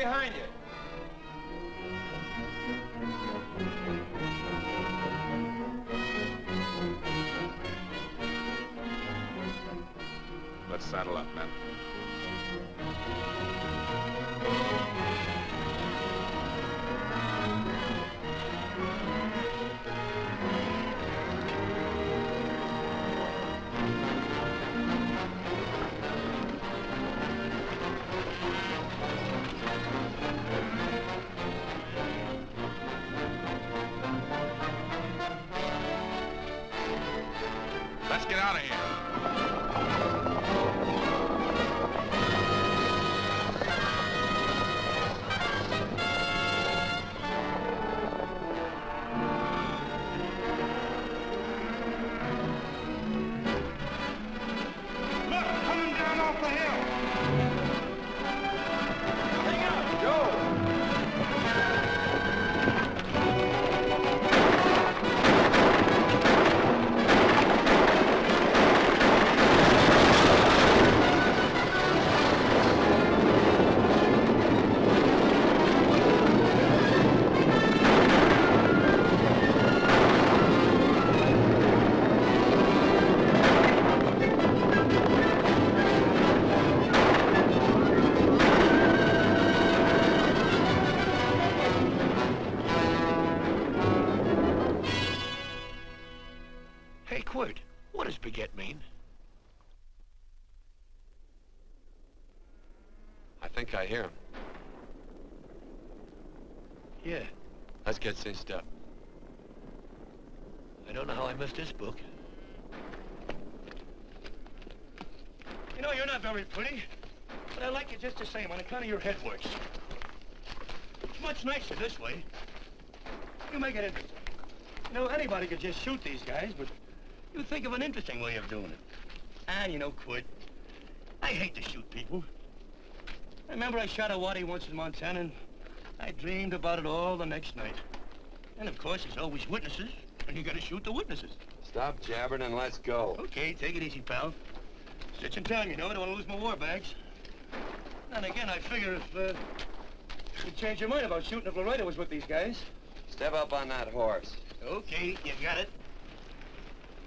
behind you. Let's saddle up, men. Let's get out of here. Hey, Quirt, what does beget mean? I think I hear him. Yeah, Let's get cinched up. I don't know how I missed this book. You know, you're not very pretty, but I like you just the same on account of your head works. It's much nicer this way. You make it interesting. You know, anybody could just shoot these guys, but you think of an interesting way of doing it. And you know, Quirt, I hate to shoot people. I remember I shot a waddy once in Montana, and I dreamed about it all the next night. And of course, there's always witnesses, and you gotta shoot the witnesses. Stop jabbering and let's go. Okay, take it easy, pal. Stitch in town, you know. I don't want to lose my war bags. And again, I figure if you'd change your mind about shooting if Laredo was with these guys. Step up on that horse. Okay, you got it.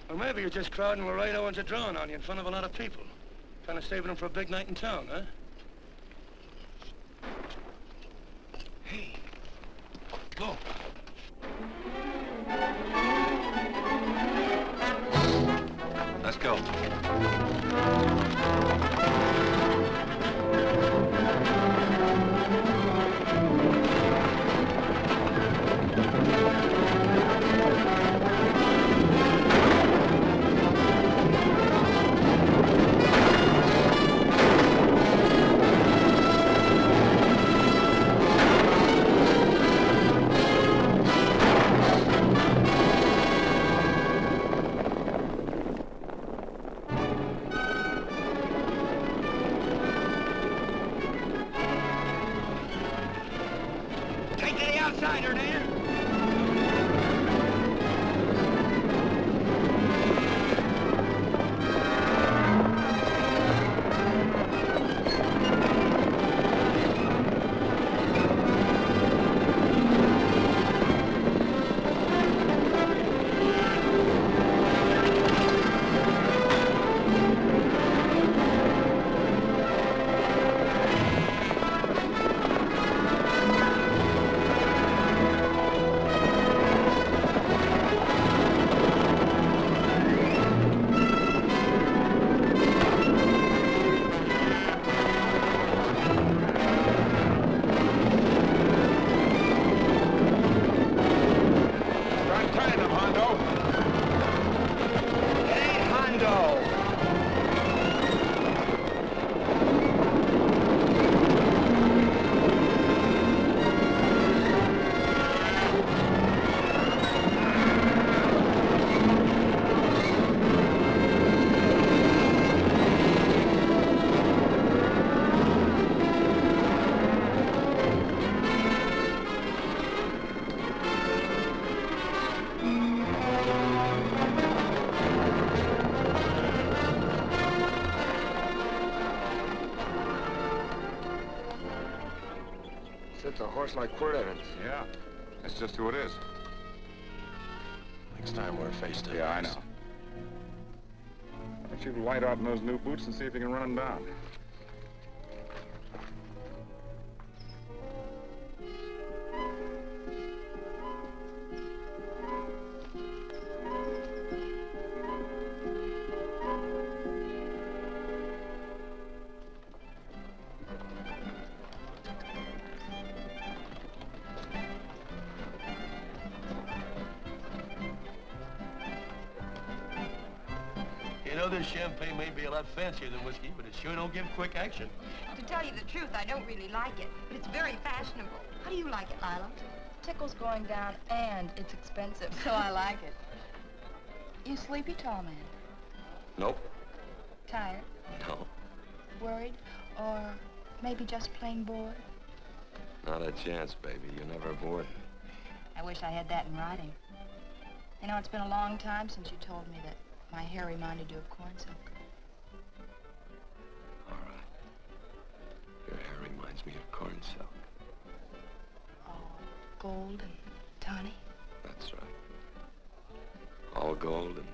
Or maybe you're just crowding Laredo into drawing on you in front of a lot of people. Kind of saving them for a big night in town, huh? Hey, go. Let's go. Take to the outsider, Dan. horse like Quirt Evans. Yeah, that's just who it is. Next time we're face to face. Yeah, I know. Why don't you light out in those new boots and see if you can run him down? You know, this champagne may be a lot fancier than whiskey, but it sure don't give quick action. To tell you the truth, I don't really like it, but it's very fashionable. How do you like it, Lila? Tickle's going down and it's expensive, so I like it. You sleepy, tall man? Nope. Tired? No. Worried? Or maybe just plain bored? Not a chance, baby. You're never bored. I wish I had that in writing. You know, it's been a long time since you told me that my hair reminded you of corn silk. All right. Your hair reminds me of corn silk. All gold and tawny? That's right. All gold and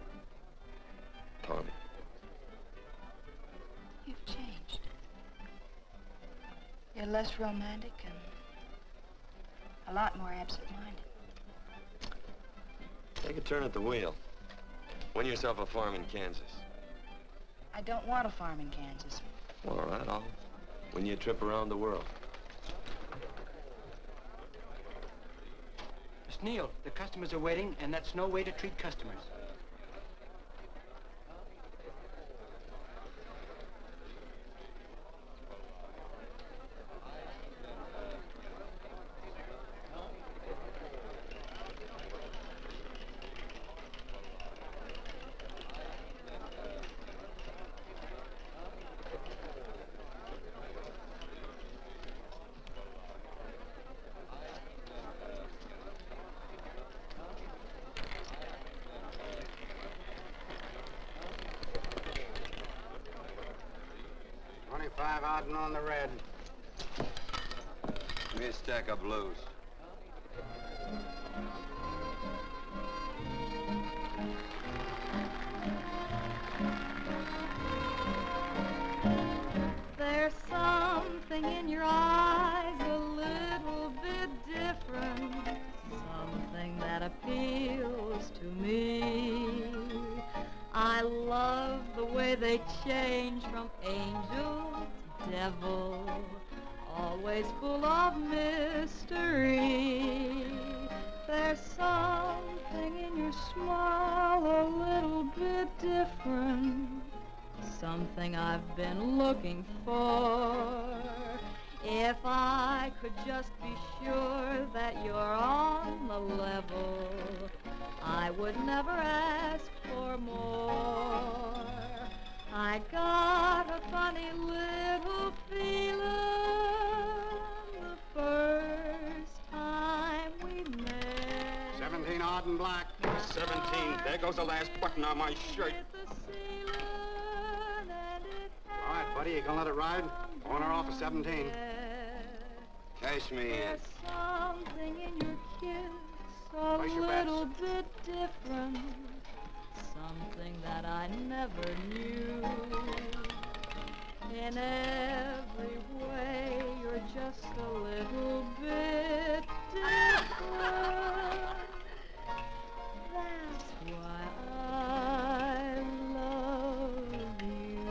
tawny. You've changed. You're less romantic and a lot more absent-minded. Take a turn at the wheel. Win yourself a farm in Kansas. I don't want a farm in Kansas. All right, I'll win you a trip around the world. Miss Neal, the customers are waiting, and that's no way to treat customers. On the red. Give me a stack of blues. There's something in your eyes a little bit different, something that appeals to me. I love the way they change from angel devil, always full of mystery. There's something in your smile a little bit different, something I've been looking for. If I could just be sure that you're on the level, I would never ask for more. I got a funny little feeling the first time we met. 17 odd and black. 17. There goes the last button on my shirt. All right, buddy, you gonna let it ride? On or off of 17. Cash me in. There's something in your kiss a little bit different, something that I never knew. In every way, you're just a little bit different. That's why I love you.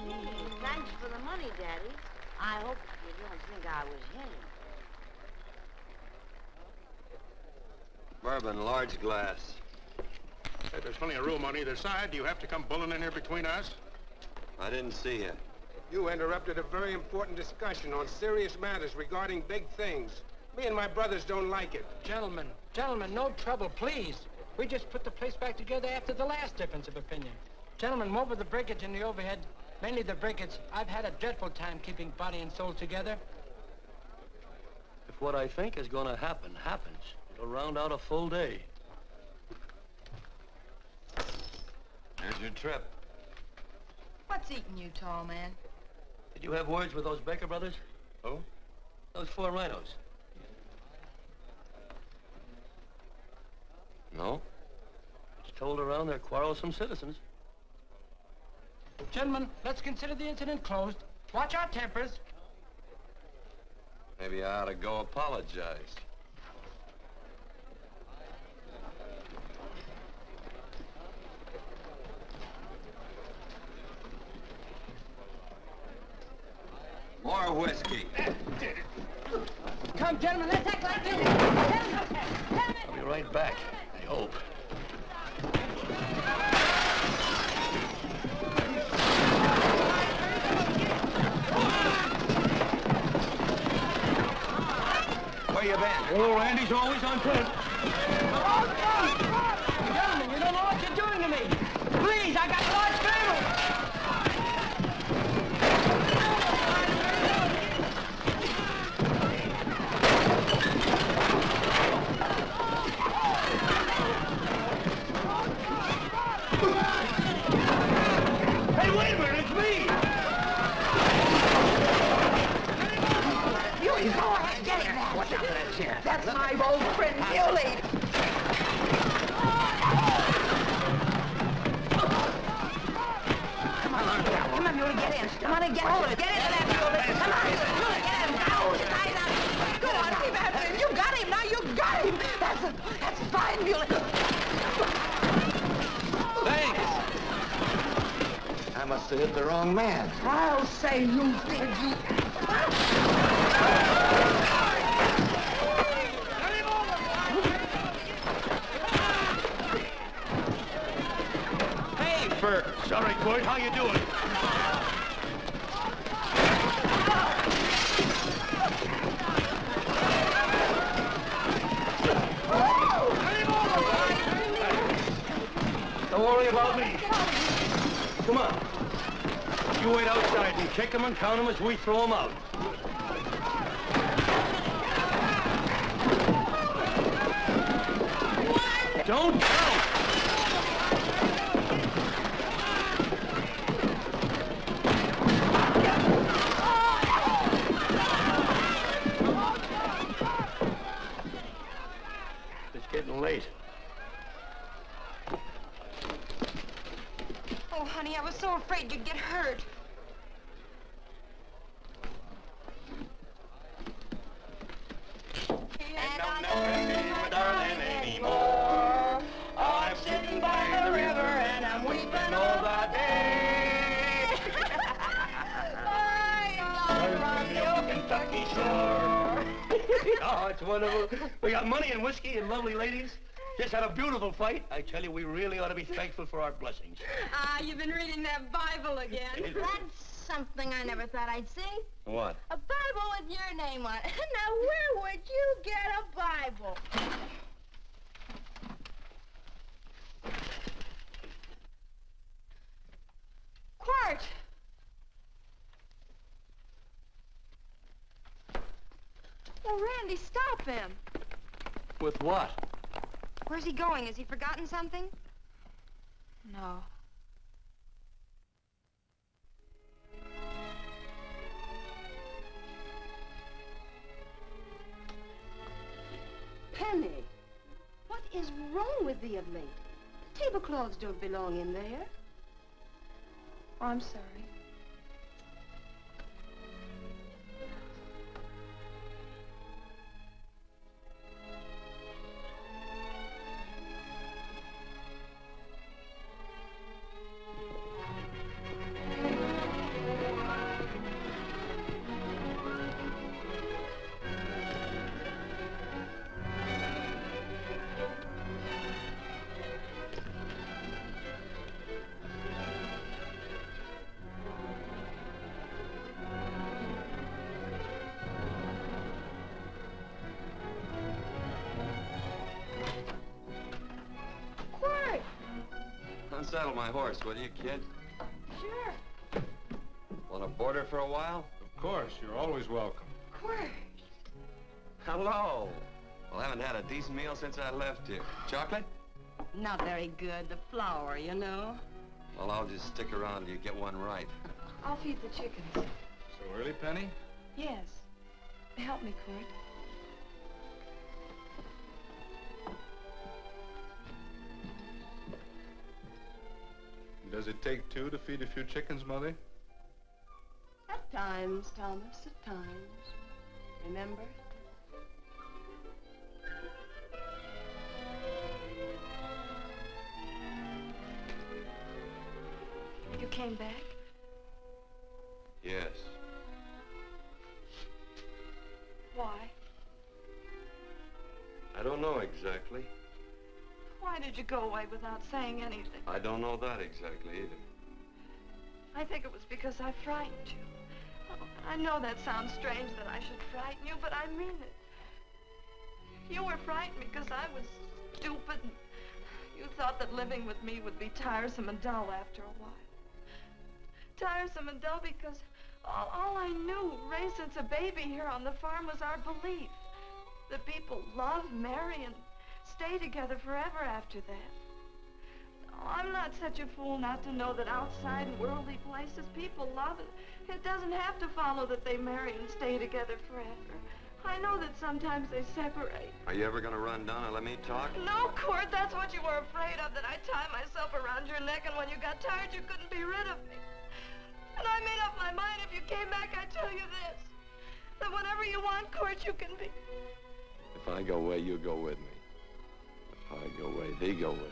Gee, thanks for the money, Daddy. I hope you don't think I was him. Bourbon, large glass. Hey, there's plenty of room on either side. Do you have to come bulling in here between us? I didn't see you. You interrupted a very important discussion on serious matters regarding big things. Me and my brothers don't like it. Gentlemen, no trouble, please. We just put the place back together after the last difference of opinion. Gentlemen, what with the breakage and the overhead, mainly the breakage, I've had a dreadful time keeping body and soul together. If what I think is going to happen happens, it'll round out a full day. Here's your trip. What's eating you, tall man? Did you have words with those Baker brothers? Oh? Those 4 rhinos. No? It's told around they're quarrelsome citizens. Gentlemen, let's consider the incident closed. Watch our tempers. Maybe I ought to go apologize. More whiskey. Come, gentlemen, let's act like this. I'll be right back, I hope. Where you been? Oh, Randy's always on point. Gentlemen, you don't know what you're doing to me. Please, I got a large family. Hey, wait a minute, it's me! Muley, go ahead, get him. Watch out for that chair. That's my old friend, Muley. Come on, Muley, get in. Come on and get hold of it. Get into that, Muley. Come on, Muley, get him. Go, tie it up. Go on, keep after him. You got him, now you got him. That's fine, Muley. Thanks. I must have hit the wrong man. I'll say you did, you. Hey, Bert. Sorry, Quirt. How you doing? Don't worry about me. Come on. You wait outside and kick them and count them as we throw them out. Don't count! It's getting late. Oh, honey, I was so afraid you'd get hurt. And I'm never seeing my darling anymore. I'm sitting by the river and I'm weeping all the day. Around the old Kentucky shore. Oh, it's wonderful. We got money and whiskey and lovely ladies. Just had a beautiful fight. I tell you, we really ought to be thankful for our blessings. Ah, you've been reading that Bible again. That's something I never thought I'd see. What? A Bible with your name on it. Now, where would you get a Bible? Quirt! Oh, Randy, stop him. With what? Where's he going? Has he forgotten something? No. Penny, what is wrong with thee of late? Tablecloths don't belong in there. Oh, I'm sorry. Unsaddle my horse, will you, kid? Sure. Want to board her for a while? Of course, you're always welcome. Quirt. Hello. Well, I haven't had a decent meal since I left here. Chocolate? Not very good. The flour, you know. Well, I'll just stick around till you get one right. I'll feed the chickens. So early, Penny? Yes. Help me, Quirt. Does it take two to feed a few chickens, Mother? At times, Thomas, at times. Remember? You came back? Yes. Why? I don't know exactly. Why did you go away without saying anything? I don't know that exactly either. I think it was because I frightened you. Oh, I know that sounds strange that I should frighten you, but I mean it. You were frightened because I was stupid, and you thought that living with me would be tiresome and dull after a while. Tiresome and dull because all I knew, raised since a baby here on the farm, was our belief that people love, marry, and stay together forever after that. Oh, I'm not such a fool not to know that outside in worldly places people love, and it doesn't have to follow that they marry and stay together forever. I know that sometimes they separate. Are you ever gonna run down and let me talk? No, Quirt, that's what you were afraid of, that I'd tie myself around your neck, and when you got tired, you couldn't be rid of me. And I made up my mind, if you came back, I'd tell you this, that whenever you want, Quirt, you can be. If I go away, you go with me. If I go away, they go with me.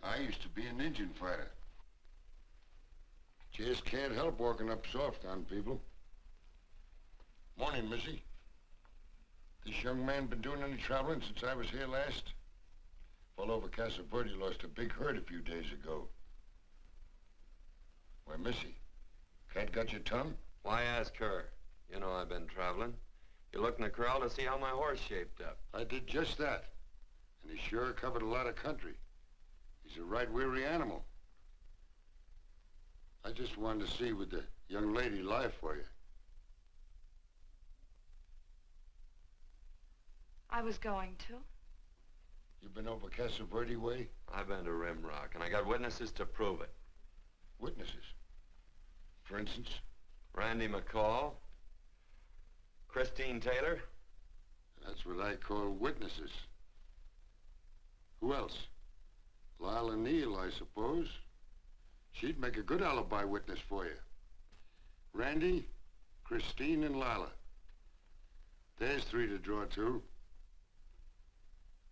I used to be an Indian fighter. Just can't help walking up soft on people. Morning, Missy. This young man been doing any traveling since I was here last? All over Casa Verde lost a big herd a few days ago. Why, Missy, cat got your tongue? Why ask her? You know I've been traveling. You looked in the corral to see how my horse shaped up. I did just that. And he sure covered a lot of country. He's a right weary animal. I just wanted to see would the young lady lie for you. I was going to. You been over Casa Verde way? I've been to Rimrock, and I got witnesses to prove it. Witnesses? For instance? Randy McCall, Christine Taylor. That's what I call witnesses. Who else? Lila Neal, I suppose. She'd make a good alibi witness for you. Randy, Christine, and Lila. There's three to draw to.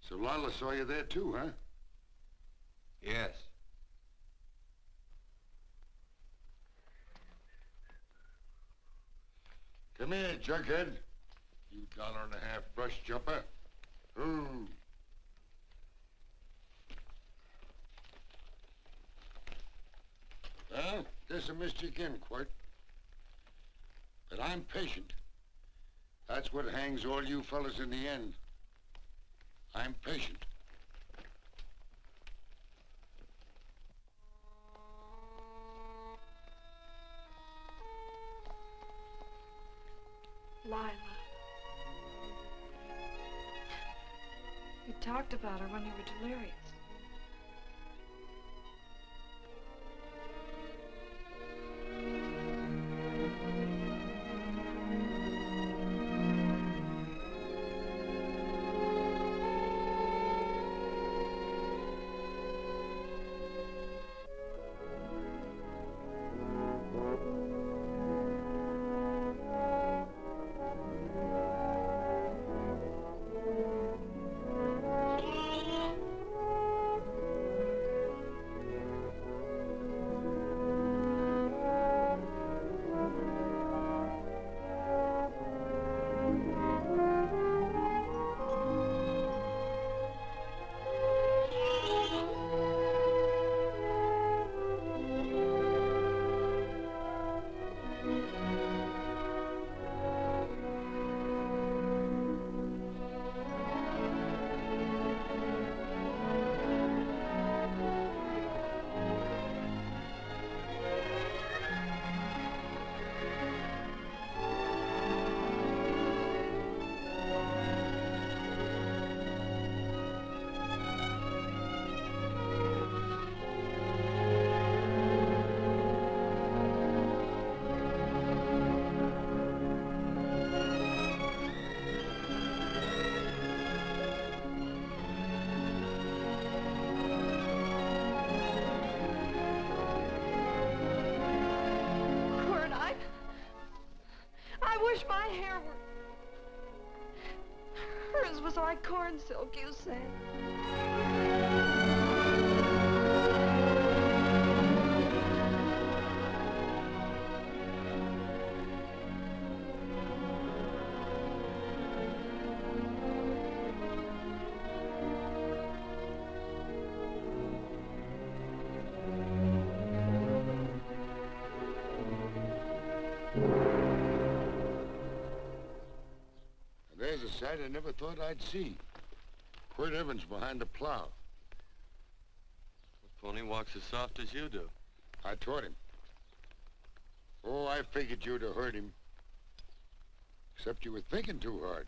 So Lila saw you there too, huh? Yes. Come here, jughead. You $1.50 brush jumper. Ooh. Well, guess I missed you again, Quirt. But I'm patient. That's what hangs all you fellas in the end. I'm patient. Lila. You talked about her when you were delirious. Yours was like corn silk, you said. There's a sight I never thought I'd see. Quirt Evans behind the plow. The pony walks as soft as you do. I taught him. Oh, I figured you'd have heard him. Except you were thinking too hard.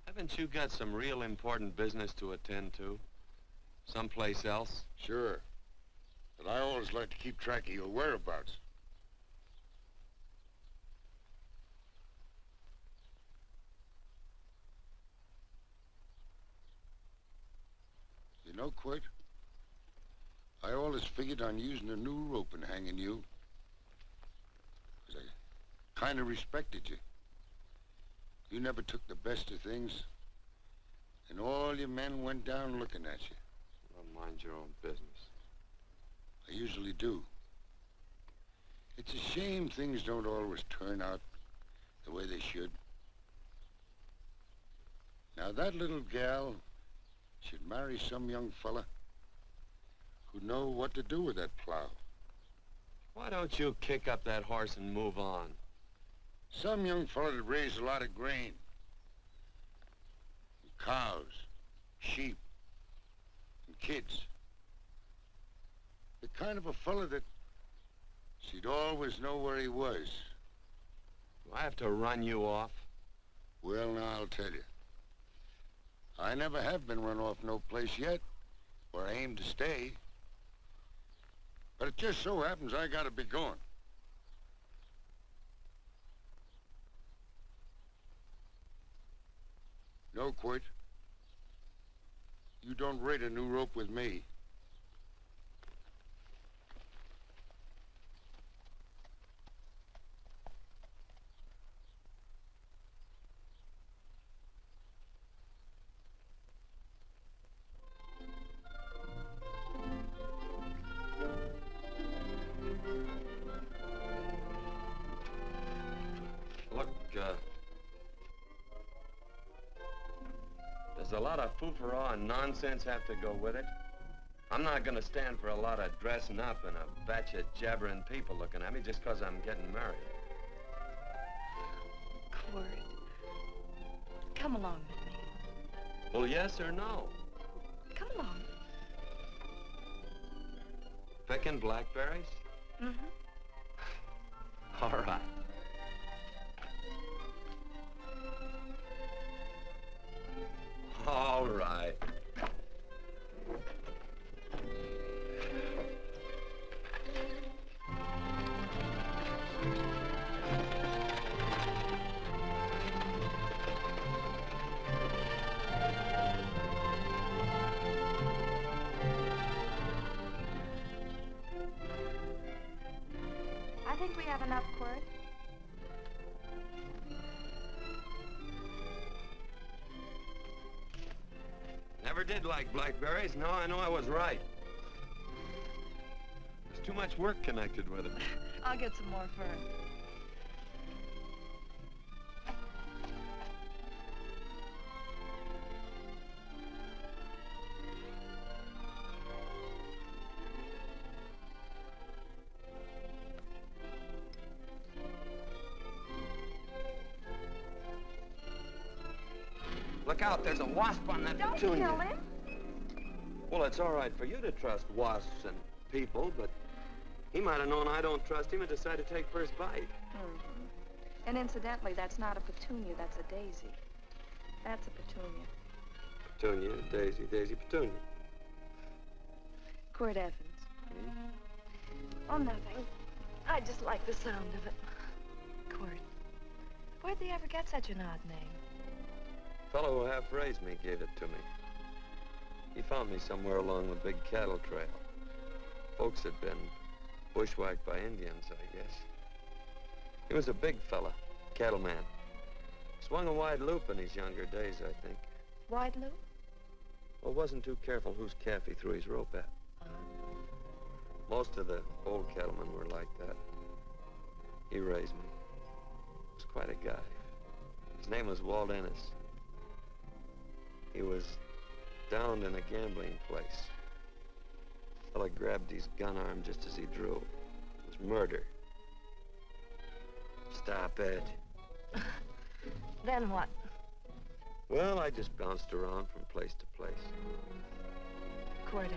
Haven't you got some real important business to attend to? Someplace else? Sure. But I always like to keep track of your whereabouts. You know, Quirt, I always figured on using a new rope and hanging you. 'Cause I kind of respected you. You never took the best of things, and all your men went down looking at you. Well, mind your own business. I usually do. It's a shame things don't always turn out the way they should. Now, that little gal should marry some young fella who'd know what to do with that plow. Why don't you kick up that horse and move on? Some young fella that raised a lot of grain. And cows, sheep, and kids. The kind of a fella that she'd always know where he was. Do I have to run you off? Well, now, I'll tell you. I never have been run off no place yet, where I aim to stay. But it just so happens I gotta be going. No, Quirt. You don't rate a new rope with me. Look, there's a lot of foo-for-ah and nonsense have to go with it. I'm not gonna stand for a lot of dressing up and a batch of jabbering people looking at me just 'cause I'm getting married. Quirt, come along with me. Well, yes or no? Come along. Picking blackberries? Mm-hmm. All right. All right. I think we have enough, Quirt. Never did like blackberries. Now I know I was right. There's too much work connected with it. I'll get some more fern. Look out, there's a wasp on that Don't petunia. kill him. Well, it's all right for you to trust wasps and people, but he might have known I don't trust him and decided to take first bite. Mm-hmm. And incidentally, that's not a petunia, that's a daisy. That's a petunia. Petunia, daisy, daisy, petunia. Quirt Evans. Oh, nothing. I just like the sound of it. Quirt, where'd they ever get such an odd name? The fellow who half-raised me gave it to me. He found me somewhere along the big cattle trail. Folks had been bushwhacked by Indians, I guess. He was a big fella, cattleman. Swung a wide loop in his younger days, I think. Wide loop? Well, wasn't too careful whose calf he threw his rope at. Most of the old cattlemen were like that. He raised me. He was quite a guy. His name was Walt Ennis. He was downed in a gambling place. A fella grabbed his gun arm just as he drew. It was murder. Stop it. Then what? Well, I just bounced around from place to place. Quirt Evans.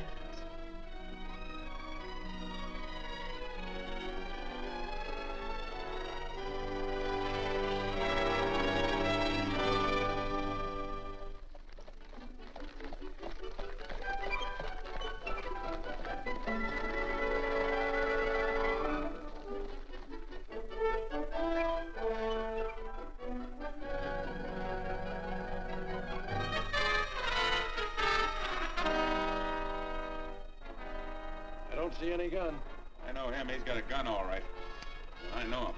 See any gun? I know him. He's got a gun, all right. I know him.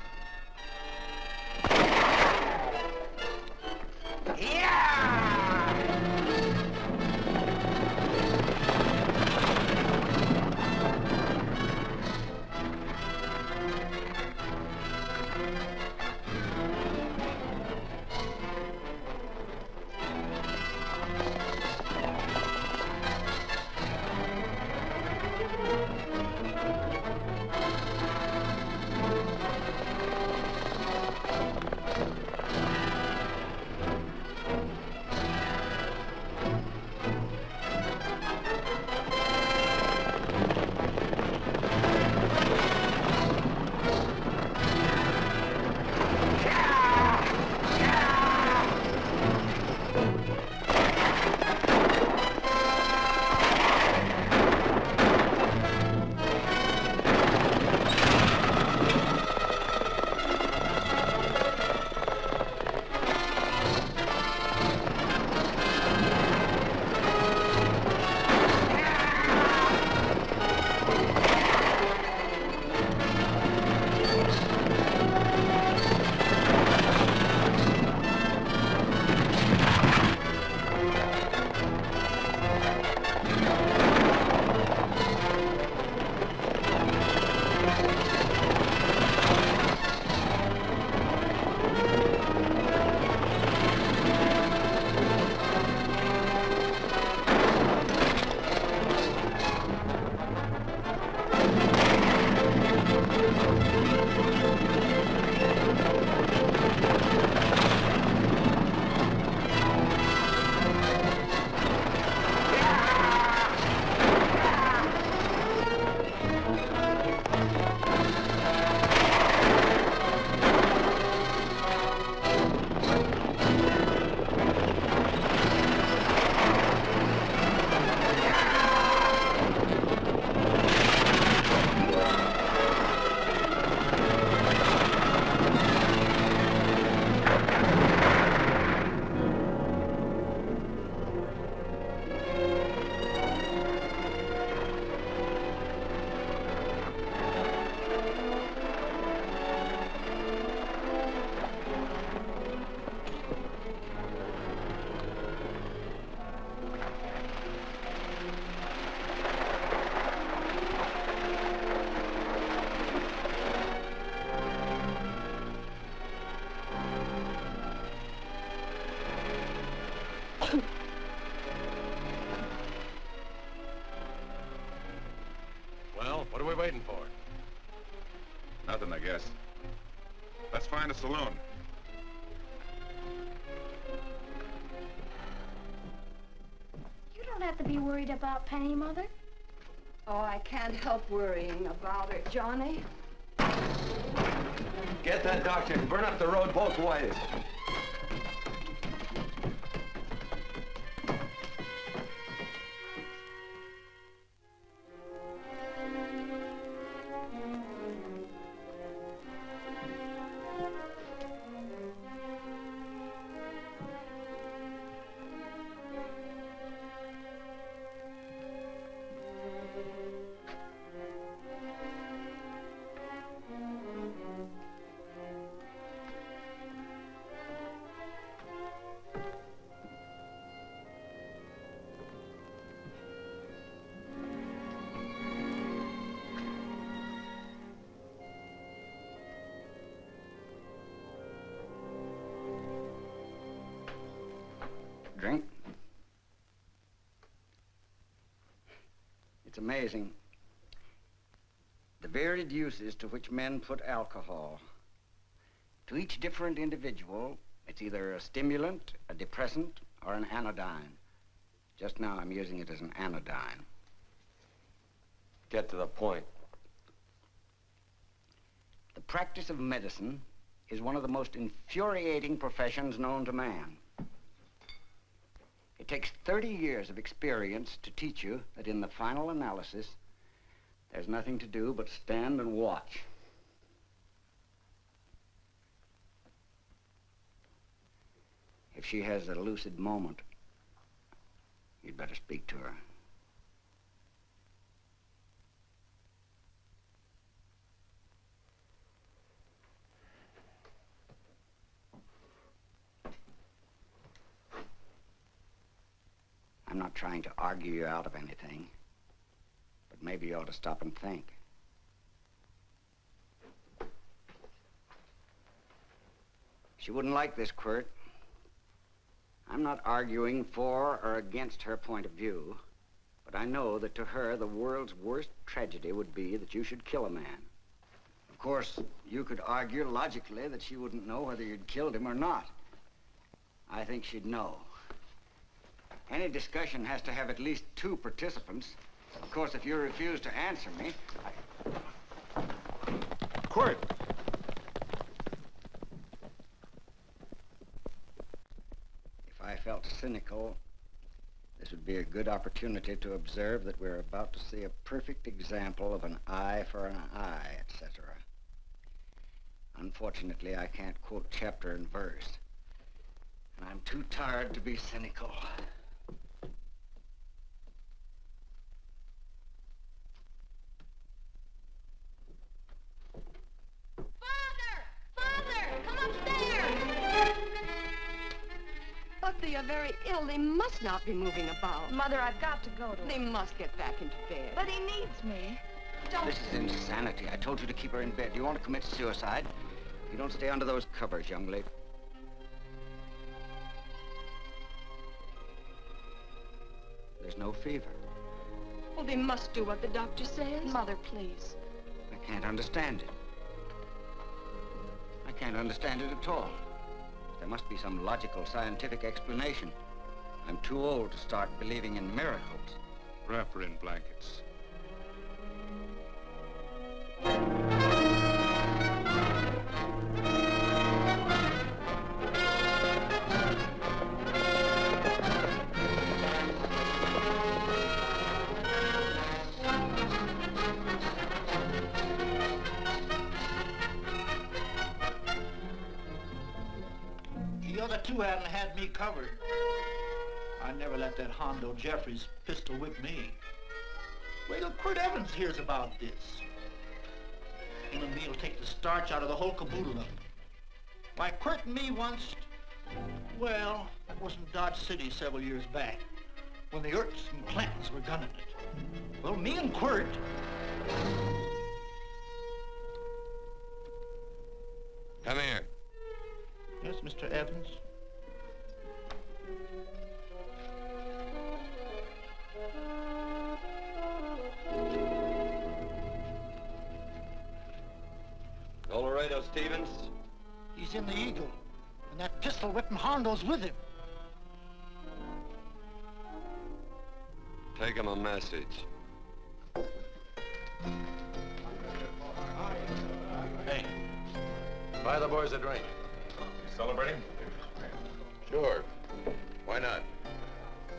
What are we waiting for? Nothing, I guess. Let's find a saloon. You don't have to be worried about Penny, Mother. Oh, I can't help worrying about her, Johnny. Get that doctor and burn up the road both ways. drink. It's amazing the varied uses to which men put alcohol. To each different individual, it's either a stimulant, a depressant, or an anodyne. Just now, I'm using it as an anodyne. Get to the point. The practice of medicine is one of the most infuriating professions known to man. It takes 30 years of experience to teach you that in the final analysis, there's nothing to do but stand and watch. If she has a lucid moment, you'd better speak to her. I'm not trying to argue you out of anything, but maybe you ought to stop and think. She wouldn't like this, Quirt. I'm not arguing for or against her point of view, but I know that to her, the world's worst tragedy would be that you should kill a man. Of course, you could argue logically that she wouldn't know whether you'd killed him or not. I think she'd know. Any discussion has to have at least 2 participants. Of course, if you refuse to answer me, Quirt! If I felt cynical, this would be a good opportunity to observe that we're about to see a perfect example of an eye for an eye, etc. Unfortunately, I can't quote chapter and verse, and I'm too tired to be cynical. But they are very ill. They must not be moving about. Mother, I've got to go to They must get back into bed. But he needs me. Don't... This is insanity. I told you to keep her in bed. Do you want to commit suicide? You don't stay under those covers, young lady. There's no fever. Well, they must do what the doctor says. Mother, please. I can't understand it. I can't understand it at all. There must be some logical, scientific explanation. I'm too old to start believing in miracles. Wrap her in blankets. The other 2 hadn't had me covered. I never let that Hondo Jeffries pistol whip me. Wait till Quirt Evans hears about this. Him and me'll take the starch out of the whole caboodle of it. Why, Quirt and me once, well, that was in Dodge City several years back, when the Erts and Clantons were gunning it. Well, me and Quirt... Come here. Yes, Mr. Evans? Colorado Stevens? He's in the Eagle, and that pistol-whipping Hondo's with him. Take him a message. Hey, buy the boys a drink. You celebrating? Sure. Why not?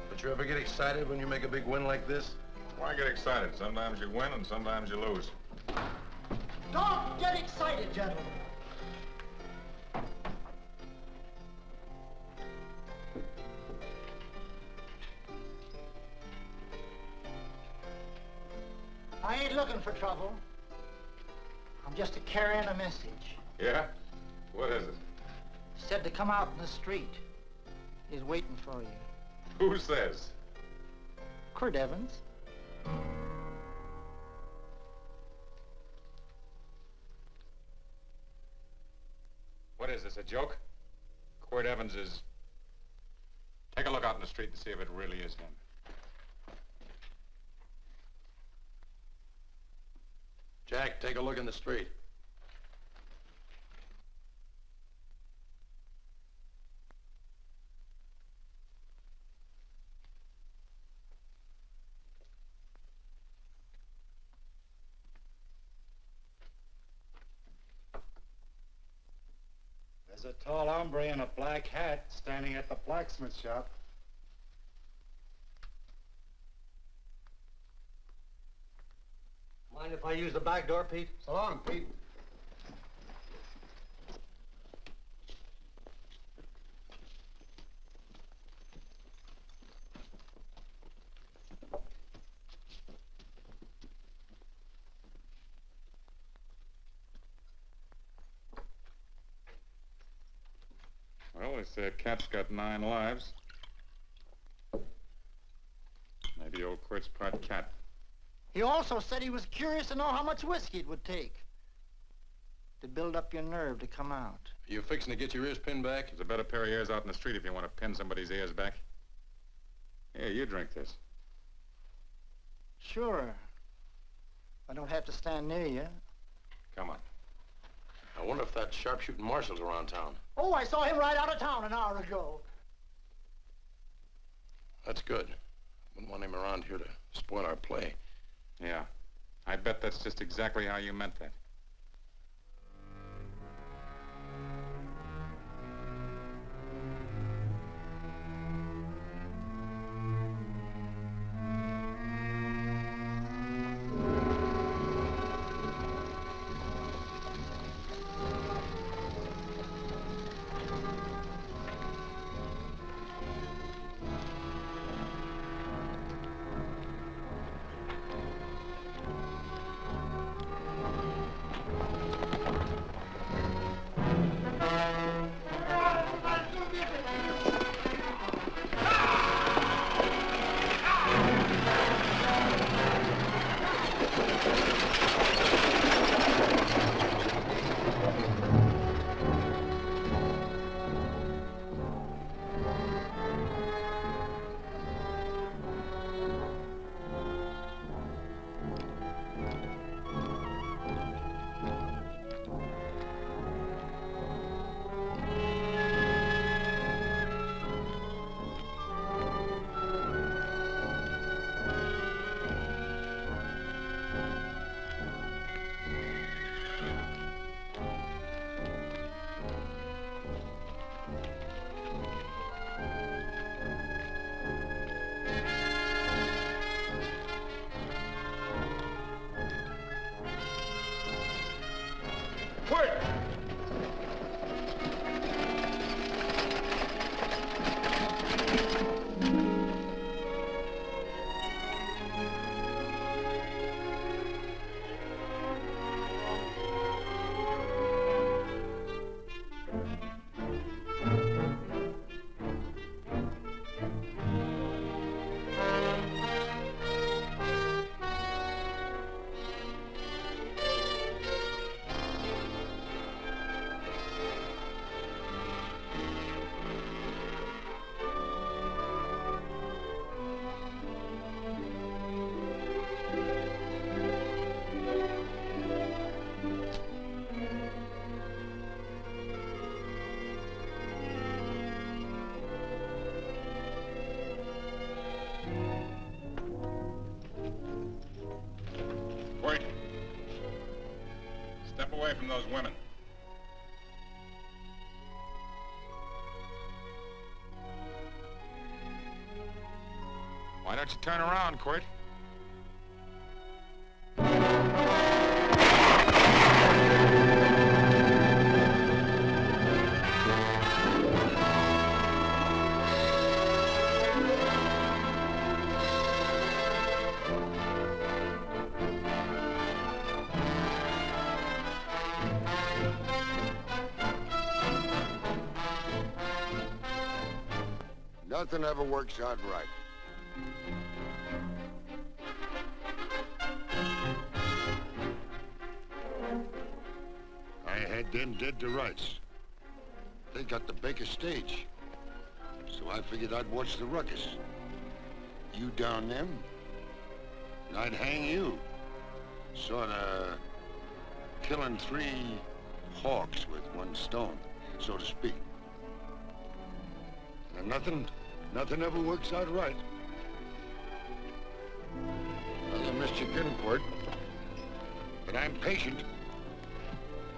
Don't you ever get excited when you make a big win like this? Why get excited? Sometimes you win and sometimes you lose. Don't get excited, gentlemen. I ain't looking for trouble. I'm just carrying a message. Yeah? What is it? Said to come out in the street. He's waiting for you. Who says? Quirt Evans. What is this, a joke? Quirt Evans is... Take a look out in the street and see if it really is him. Jack, take a look in the street. There's a tall hombre in a black hat standing at the blacksmith shop. Mind if I use the back door, Pete? So long, Pete. Well, they say a cat's got 9 lives. Maybe old Quirt's part cat. He also said he was curious to know how much whiskey it would take to build up your nerve to come out. Are you fixing to get your ears pinned back? There's a better pair of ears out in the street if you want to pin somebody's ears back. Here, you drink this. Sure. I don't have to stand near you. Come on. I wonder if that sharpshooting marshal's around town. Oh, I saw him ride out of town an hour ago. That's good. Wouldn't want him around here to spoil our play. Yeah. I bet that's just exactly how you meant that. Quirt! Wait. Step away from those women. Why don't you turn around, Quirt? Nothing ever works out right. I had them dead to rights. They got the Baker stage. So I figured I'd watch the ruckus. You down them, and I'd hang you. Sorta killing 3 hawks with 1 stone, so to speak. And nothing ever works out right. Well, I missed your getting, Quirt. But I'm patient.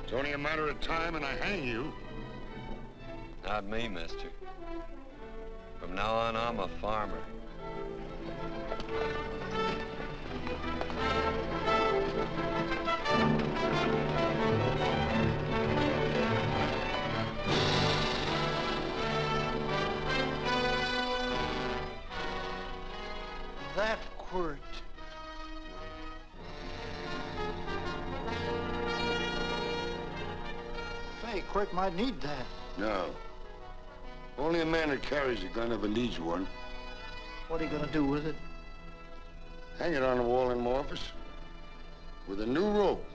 It's only a matter of time and I hang you. Not me, mister. From now on, I'm a farmer. That Quirt. Say, Quirt might need that. No. Only a man that carries a gun ever needs one. What are you gonna do with it? Hang it on the wall in my office with a new rope.